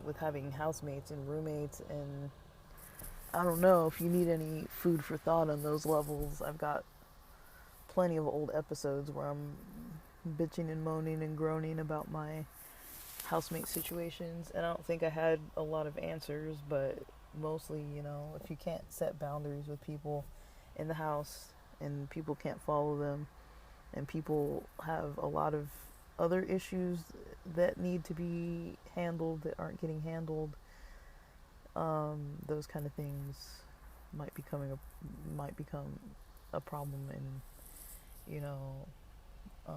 with having housemates and roommates, and I don't know if you need any food for thought on those levels. I've got plenty of old episodes where I'm bitching and moaning and groaning about my housemate situations, and I don't think I had a lot of answers, but mostly, if you can't set boundaries with people in the house and people can't follow them and people have a lot of other issues that need to be handled that aren't getting handled, those kind of things might become a problem um,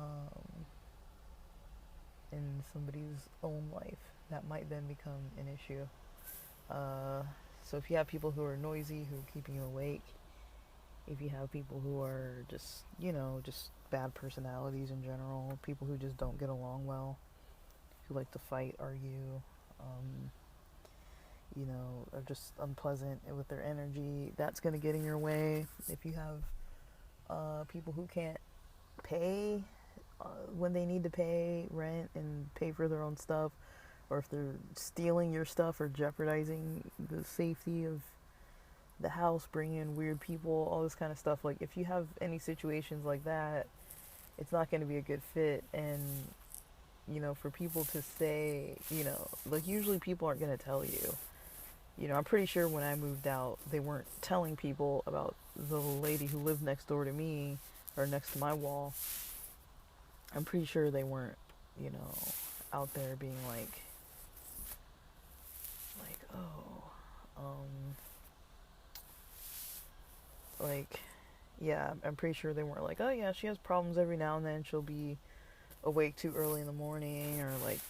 in somebody's own life. That might then become an issue. So if you have people who are noisy, who are keeping you awake, if you have people who are just bad personalities in general, people who just don't get along well, who like to fight, argue, are just unpleasant with their energy, that's going to get in your way. If you have people who can't pay when they need to pay rent and pay for their own stuff, or if they're stealing your stuff or jeopardizing the safety of the house, bringing in weird people, all this kind of stuff. Like, if you have any situations like that, it's not going to be a good fit. And, for people to say, usually people aren't going to tell you. I'm pretty sure when I moved out, they weren't telling people about the lady who lived next door to me, or next to my wall. I'm pretty sure they weren't, out there being like, yeah, I'm pretty sure they weren't like, oh yeah, she has problems every now and then. She'll be awake too early in the morning, or like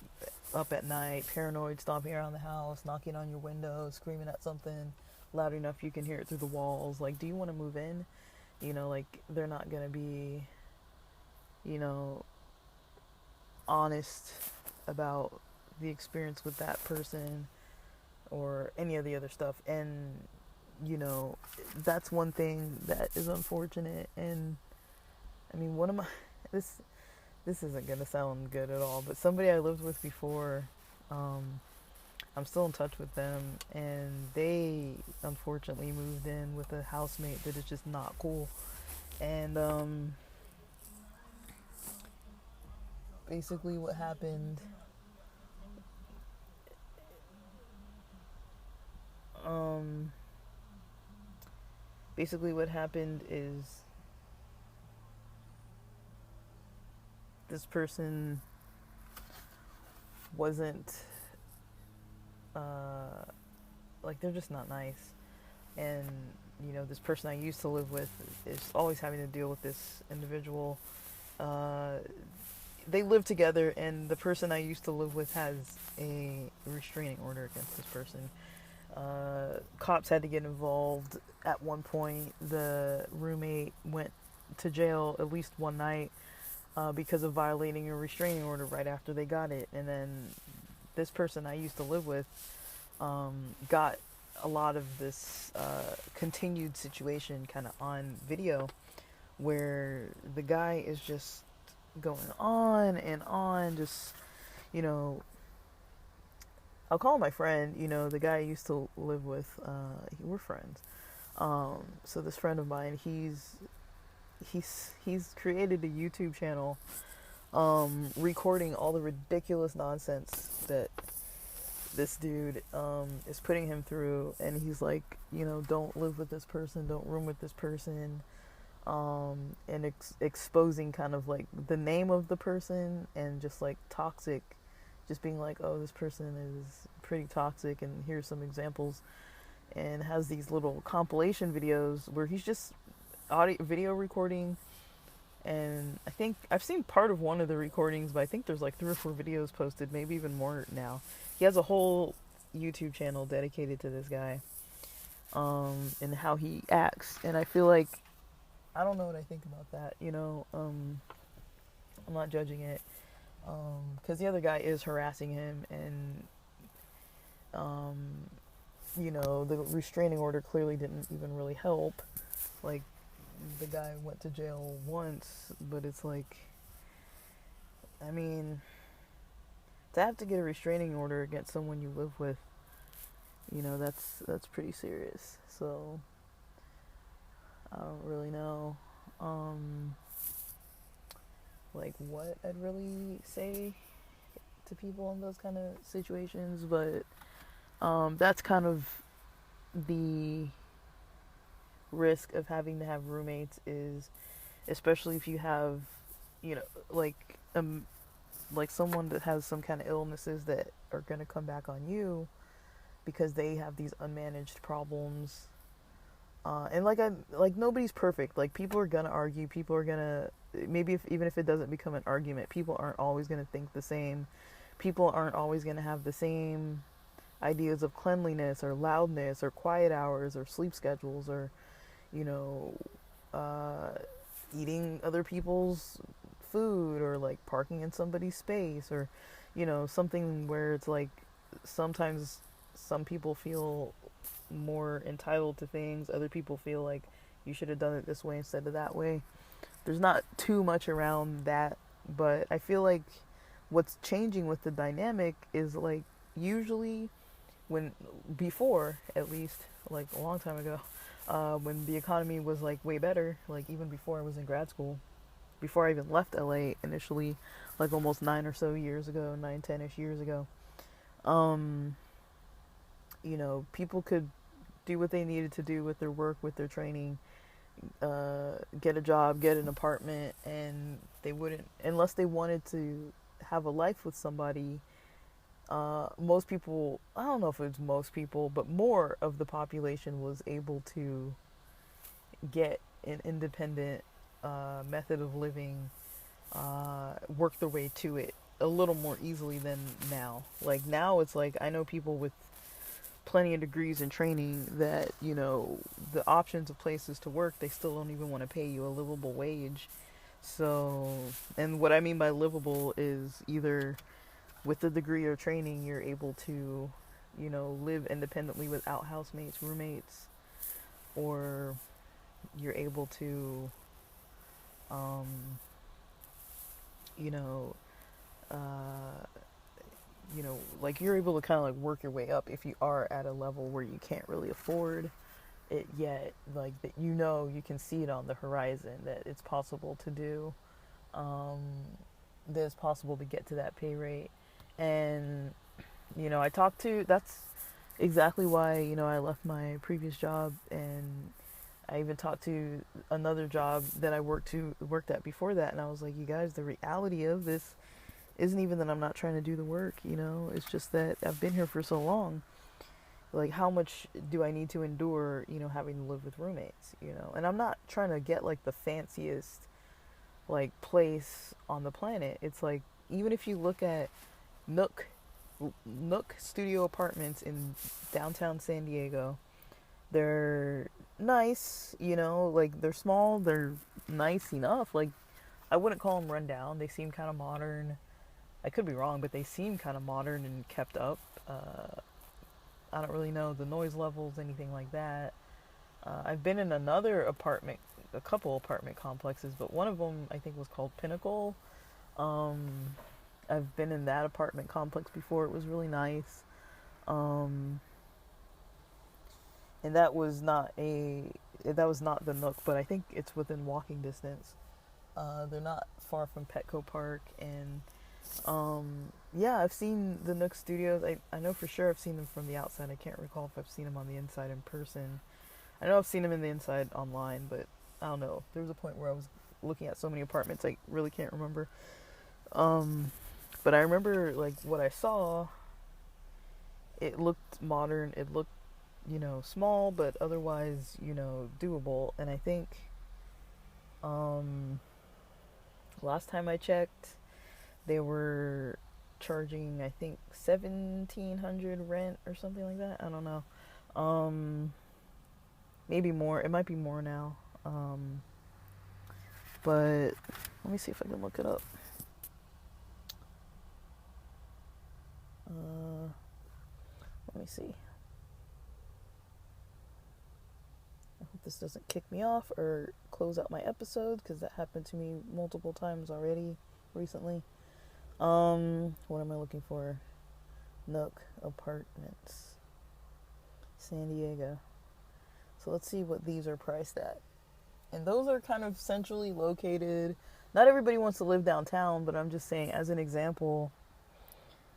up at night, paranoid, stomping around the house, knocking on your window, screaming at something loud enough you can hear it through the walls. Like, do you want to move in? They're not gonna be, honest about the experience with that person or any of the other stuff. And that's one thing that is unfortunate. And I mean, one of my this isn't gonna sound good at all, but somebody I lived with before, I'm still in touch with them, and they unfortunately moved in with a housemate that is just not cool. And basically what happened, is this person wasn't they're just not nice. And this person I used to live with is always having to deal with this individual. They live together, and the person I used to live with has a restraining order against this person. Cops had to get involved at one point. The roommate went to jail at least one night because of violating a restraining order right after they got it. And then this person I used to live with got a lot of this continued situation kind of on video, where the guy is just going on and on, just, I'll call him my friend, the guy I used to live with, we're friends. So this friend of mine, he's created a YouTube channel, recording all the ridiculous nonsense that this dude is putting him through. And he's like, don't live with this person, don't room with this person, and exposing kind of like the name of the person, and just like toxic, just being like, oh, this person is pretty toxic, and here's some examples, and has these little compilation videos where he's just video recording. And I think I've seen part of one of the recordings, but I think there's like 3 or 4 videos posted, maybe even more now. He has a whole YouTube channel dedicated to this guy, and how he acts. And I feel like, I don't know what I think about that, I'm not judging it, because the other guy is harassing him, and the restraining order clearly didn't even really help. Like, the guy went to jail once, but it's like, I mean, to have to get a restraining order against someone you live with, that's pretty serious. So I don't really know, like, what I'd really say to people in those kind of situations, but that's kind of the risk of having to have roommates, is especially if you have, you know, like someone that has some kind of illnesses that are going to come back on you because they have these unmanaged problems. And like nobody's perfect. Like, people are gonna argue. People are gonna, maybe even if it doesn't become an argument, people aren't always gonna think the same. People aren't always gonna have the same ideas of cleanliness or loudness or quiet hours or sleep schedules, or you know, uh, eating other people's food, or like parking in somebody's space, or something where it's like sometimes some people feel more entitled to things, other people feel like you should have done it this way instead of that way. There's not too much around that, but I feel like what's changing with the dynamic is, like, usually when, before, at least, like a long time ago, when the economy was like way better, like even before I was in grad school, before I even left LA initially, like almost 9 or so years ago, 9, 10-ish years ago, people could do what they needed to do with their work, with their training, get a job, get an apartment, and they wouldn't, unless they wanted to have a life with somebody. Most people, I don't know if it's most people, but more of the population was able to get an independent method of living, work their way to it a little more easily than now. Like, now it's like, I know people with plenty of degrees and training that, the options of places to work, they still don't even want to pay you a livable wage. So, and what I mean by livable is either with the degree or training, you're able to, live independently without housemates, roommates, or you're able to, um, you know, uh, like, you're able to kind of like work your way up if you are at a level where you can't really afford it yet, like that, you can see it on the horizon, that it's possible to do, that it's possible to get to that pay rate. And that's exactly why, I left my previous job, and I even talked to another job that I worked at before that, and I was like, you guys, the reality of this isn't even that I'm not trying to do the work, it's just that I've been here for so long. Like, how much do I need to endure, having to live with roommates, and I'm not trying to get like the fanciest like place on the planet. It's like, even if you look at Nook studio apartments in downtown San Diego, they're nice, like, they're small, they're nice enough. Like, I wouldn't call them run down. They seem kind of modern. I could be wrong, but they seem kind of modern and kept up. I don't really know the noise levels, anything like that. I've been in a couple apartment complexes, but one of them I think was called Pinnacle. I've been in that apartment complex before. It was really nice. And that was not the Nook, but I think it's within walking distance. They're not far from Petco Park, and yeah, I've seen the Nook Studios. I know for sure I've seen them from the outside. I can't recall if I've seen them on the inside in person. I know I've seen them in the inside online, but I don't know. There was a point where I was looking at so many apartments, I really can't remember. But I remember, like, what I saw. It looked modern. It looked, small, but otherwise, doable. And I think, last time I checked, they were charging, I think, $1,700 rent or something like that. I don't know. Maybe more. It might be more now. But let me see if I can look it up. Let me see. this doesn't kick me off or close out my episode, because that happened to me multiple times already recently. What am I looking for? Nook Apartments, San Diego. So let's see what these are priced at. And those are kind of centrally located. Not everybody wants to live downtown, but I'm just saying, as an example,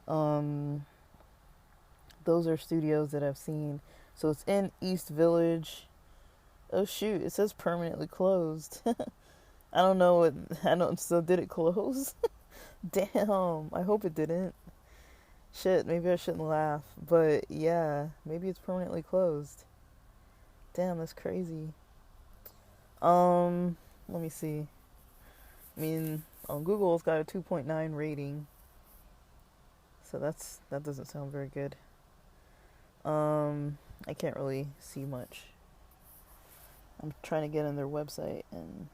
those are studios that I've seen. So it's in East Village. Oh shoot, it says permanently closed. I don't know what, so did it close? Damn, I hope it didn't. Shit, maybe I shouldn't laugh. But yeah, maybe it's permanently closed. Damn, that's crazy. Let me see. I mean, on Google it's got a 2.9 rating. So that doesn't sound very good. I can't really see much. I'm trying to get on their website, and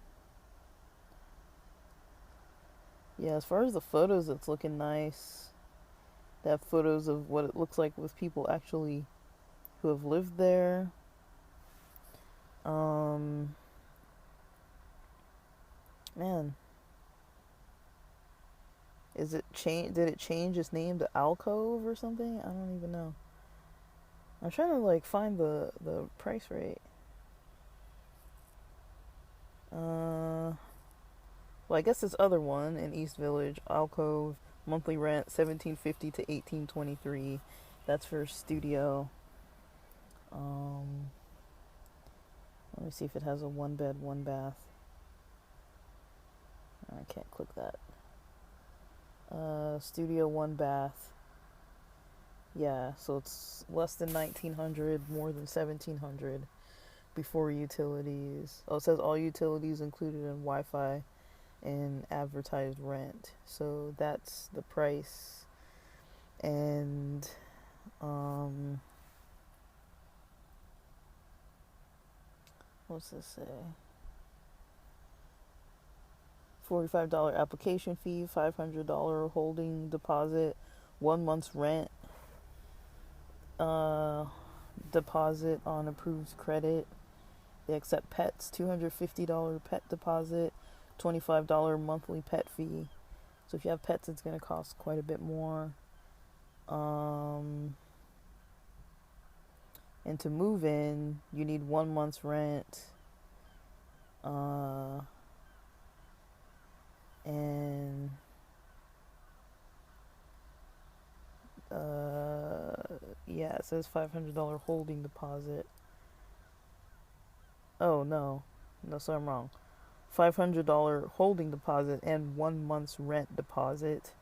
yeah, as far as the photos, it's looking nice. They have photos of what it looks like with people actually who have lived there. Man, did it change its name to Alcove or something? I don't even know. I'm trying to like find the price rate. Well, I guess this other one in East Village, Alcove, monthly rent $17.50 to $18.23. That's for studio. Let me see if it has a 1-bed, 1-bath. I can't click that. Studio 1-bath. Yeah, so it's less than $1,900, more than $1,700 before utilities. Oh, it says all utilities included in Wi-Fi and advertised rent. So that's the price. And what's this say? $45 application fee, $500 holding deposit, 1 month's rent, deposit on approved credit. They accept pets, $250 pet deposit, $25 monthly pet fee. So if you have pets, it's going to cost quite a bit more. And to move in, you need 1 month's rent. And yeah, it says $500 holding deposit. Oh no, so I'm wrong. $500 holding deposit and 1 month's rent deposit.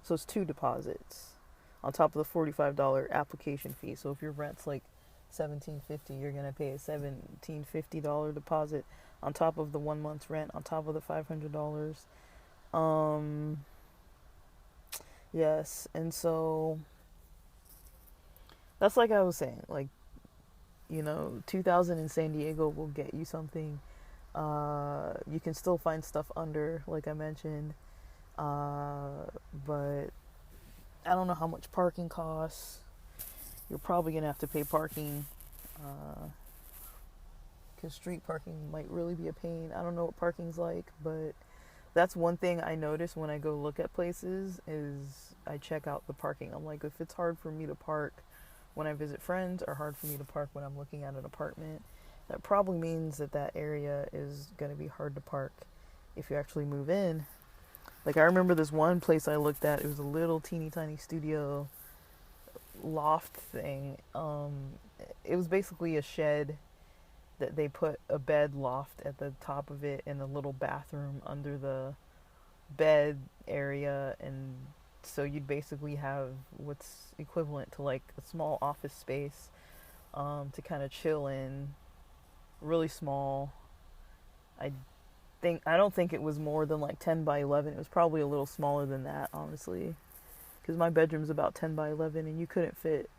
So it's 2 deposits on top of the $45 application fee. So if your rent's like $17.50, you're gonna pay a $17.50 deposit on top of the 1 month's rent, on top of the $500. Yes, and so that's like I was saying, like, 2,000 in San Diego will get you something. You can still find stuff under, like I mentioned, but I don't know how much parking costs. You're probably gonna have to pay parking, because street parking might really be a pain. I don't know what parking's like, but that's one thing I notice when I go look at places is I check out the parking. I'm like, if it's hard for me to park when I visit friends or hard for me to park when I'm looking at an apartment, that probably means that area is going to be hard to park if you actually move in. Like, I remember this one place I looked at, it was a little teeny tiny studio loft thing. It was basically a shed that they put a bed loft at the top of it and a little bathroom under the bed area, and so you'd basically have what's equivalent to like a small office space to kind of chill in. Really small. I don't think it was more than like 10 by 11. It was probably a little smaller than that, honestly, because my bedroom's about 10 by 11 and you couldn't fit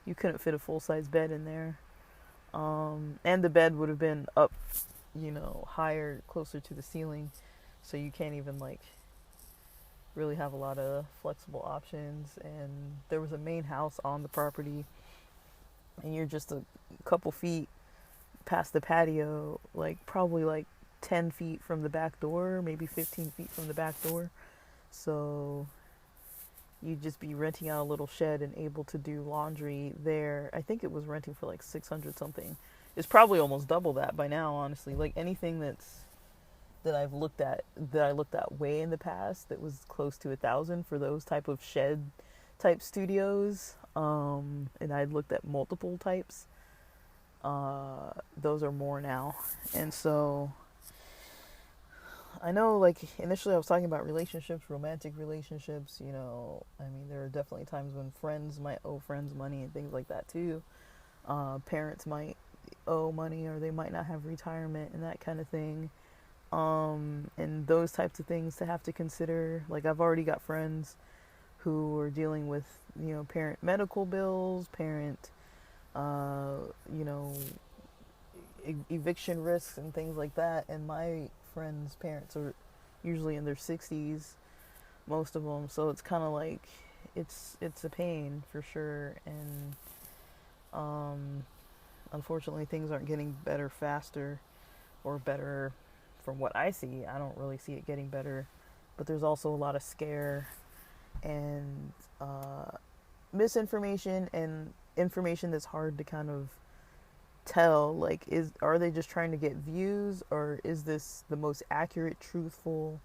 a full-size bed in there. And the bed would have been up, higher, closer to the ceiling, so you can't even like really have a lot of flexible options. And there was a main house on the property, and you're just a couple feet past the patio, like probably like 10 feet from the back door, maybe 15 feet from the back door. So you'd just be renting out a little shed and able to do laundry there. I think it was renting for like 600 something. It's probably almost double that by now, honestly. Like anything that I looked at way in the past that was close to 1,000 for those type of shed type studios. And I'd looked at multiple types. Those are more now. And so I know, like, initially I was talking about relationships, romantic relationships, you know. I mean, there are definitely times when friends might owe friends money and things like that too. Parents might owe money, or they might not have retirement and that kind of thing. And those types of things to have to consider. Like, I've already got friends who are dealing with, you know, parent medical bills, parent, you know, eviction risks and things like that. And my friends' parents are usually in their 60s, most of them. So it's kind of like it's a pain for sure. And unfortunately, things aren't getting better faster, or better from what I see. I don't really see it getting better. But there's also a lot of scare and misinformation and information that's hard to kind of tell. Like, are they just trying to get views, or is this the most accurate, truthful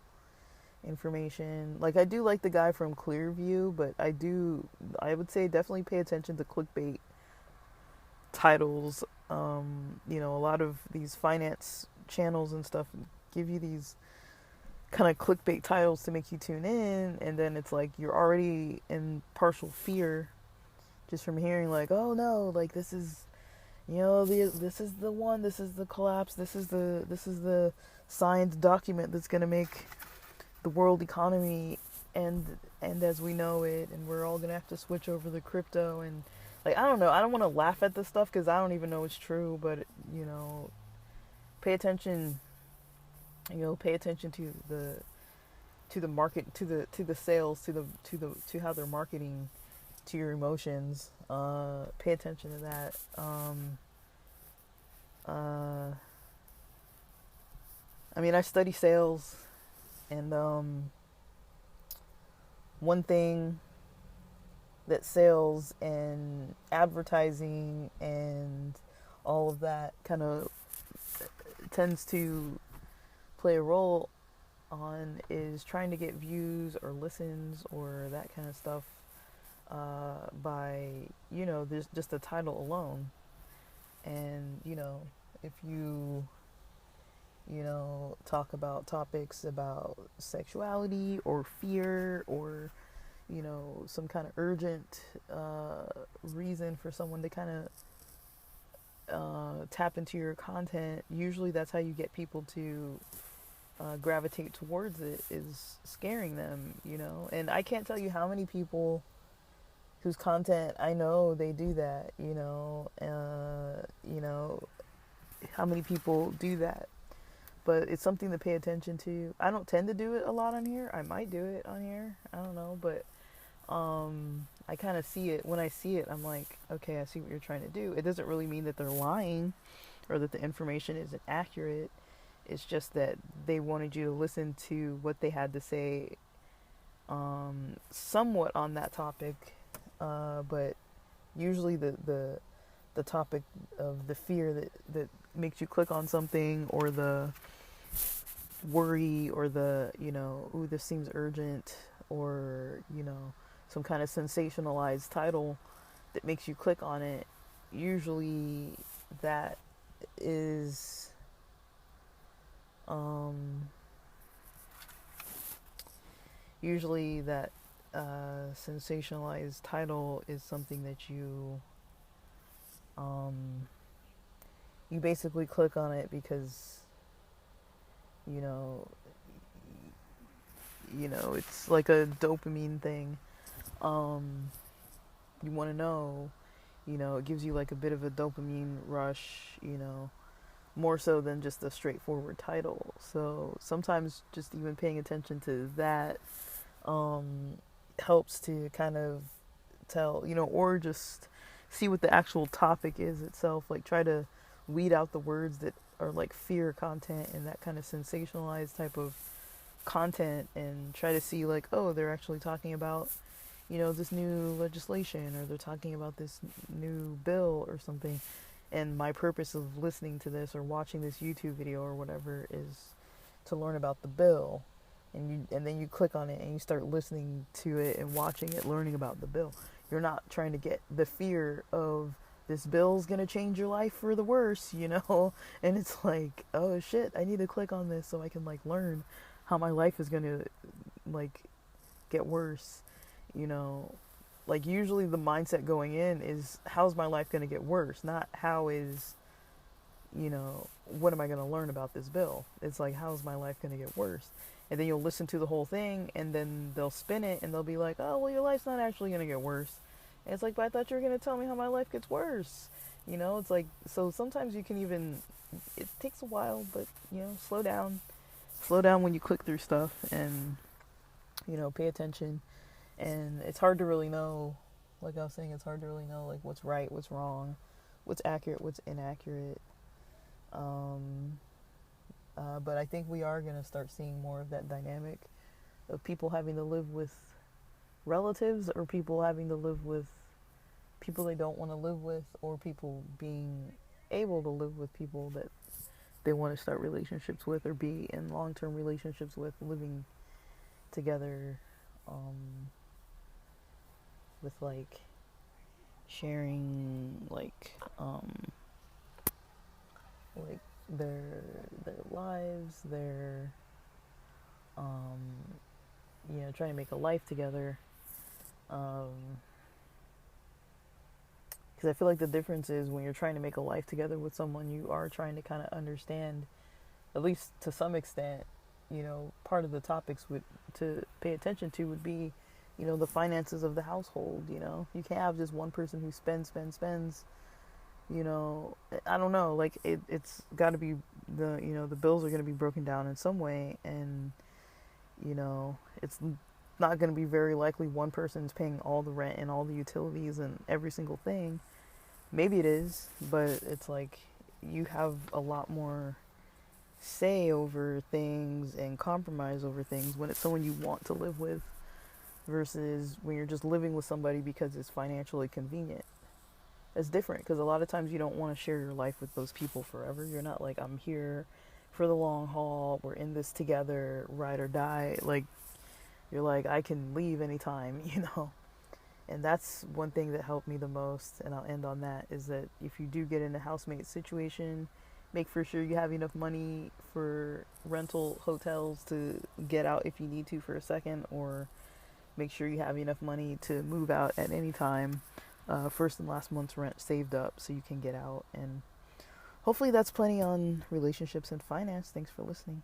information? Like, I do like the guy from Clearview, but I would say definitely pay attention to clickbait titles. You know, a lot of these finance channels and stuff give you these kind of clickbait titles to make you tune in, and then it's like you're already in partial fear just from hearing, like, oh no, like, this is, you know, this is the one, this is the collapse, this is the signed document that's going to make the world economy end as we know it, and we're all going to have to switch over to crypto. And, like, I don't know, I don't want to laugh at this stuff because I don't even know it's true, but, you know, pay attention. You know, pay attention to the market, to the sales, to how they're marketing to your emotions. Pay attention to that. I mean, I study sales, and one thing that sales and advertising and all of that kind of tends to play a role on is trying to get views or listens or that kind of stuff by, you know, there's just the title alone. And, you know, if you know, talk about topics about sexuality or fear, or, you know, some kind of urgent reason for someone to kind of tap into your content, usually that's how you get people to gravitate towards it, is scaring them, you know. And I can't tell you how many people whose content I know they do that, you know, how many people do that. But it's something to pay attention to. I don't tend to do it a lot on here. I might do it on here. I don't know, but I kind of see it. When I see it, I'm like, okay, I see what you're trying to do. It doesn't really mean that they're lying or that the information isn't accurate. It's just that they wanted you to listen to what they had to say, somewhat on that topic. But usually the topic of the fear that makes you click on something, or the worry, or the, you know, ooh, this seems urgent, or, you know, some kind of sensationalized title that makes you click on it, usually that is usually that sensationalized title is something that you basically click on it because you know it's like a dopamine thing. You want to know, you know, it gives you like a bit of a dopamine rush, you know, more so than just a straightforward title. So sometimes just even paying attention to that helps to kind of tell, you know, or just see what the actual topic is itself. Like, try to weed out the words that are like fear content and that kind of sensationalized type of content, and try to see like, oh, they're actually talking about, this new legislation, or they're talking about this new bill or something. And my purpose of listening to this or watching this YouTube video or whatever is to learn about the bill. And then you click on it and you start listening to it and watching it, learning about the bill. You're not trying to get the fear of this bill's gonna change your life for the worse, And it's like, oh shit, I need to click on this so I can like learn how my life is gonna like get worse, Like usually the mindset going in is, how's my life gonna get worse? Not how is, what am I gonna learn about this bill? It's like, how's my life gonna get worse? And then you'll listen to the whole thing, and then they'll spin it, and they'll be like, oh, well, your life's not actually going to get worse. And it's like, but I thought you were going to tell me how my life gets worse. It's like, so sometimes you can even, it takes a while, but, slow down. Slow down when you click through stuff, and, pay attention. And it's hard to really know, like I was saying, it's hard to really know, like, what's right, what's wrong, what's accurate, what's inaccurate. But I think we are going to start seeing more of that dynamic of people having to live with relatives, or people having to live with people they don't want to live with, or people being able to live with people that they want to start relationships with or be in long-term relationships with, living together, with like sharing like their lives, their trying to make a life together, because I feel like the difference is, when you're trying to make a life together with someone, you are trying to kind of understand, at least to some extent, part of the topics to pay attention to would be, the finances of the household. You can't have just one person who spends, I don't know, like it's got to be the bills are going to be broken down in some way, and it's not going to be very likely one person's paying all the rent and all the utilities and every single thing. Maybe it is, but it's like you have a lot more say over things and compromise over things when it's someone you want to live with, versus when you're just living with somebody because it's financially convenient. It's different, because a lot of times you don't want to share your life with those people forever. You're not like, I'm here for the long haul, we're in this together, ride or die. Like, you're like, I can leave anytime, And that's one thing that helped me the most, and I'll end on that, is that if you do get in a housemate situation, make for sure you have enough money for rental hotels to get out if you need to for a second, or make sure you have enough money to move out at any time. First and last month's rent saved up so you can get out. And hopefully that's plenty on relationships and finance. Thanks for listening.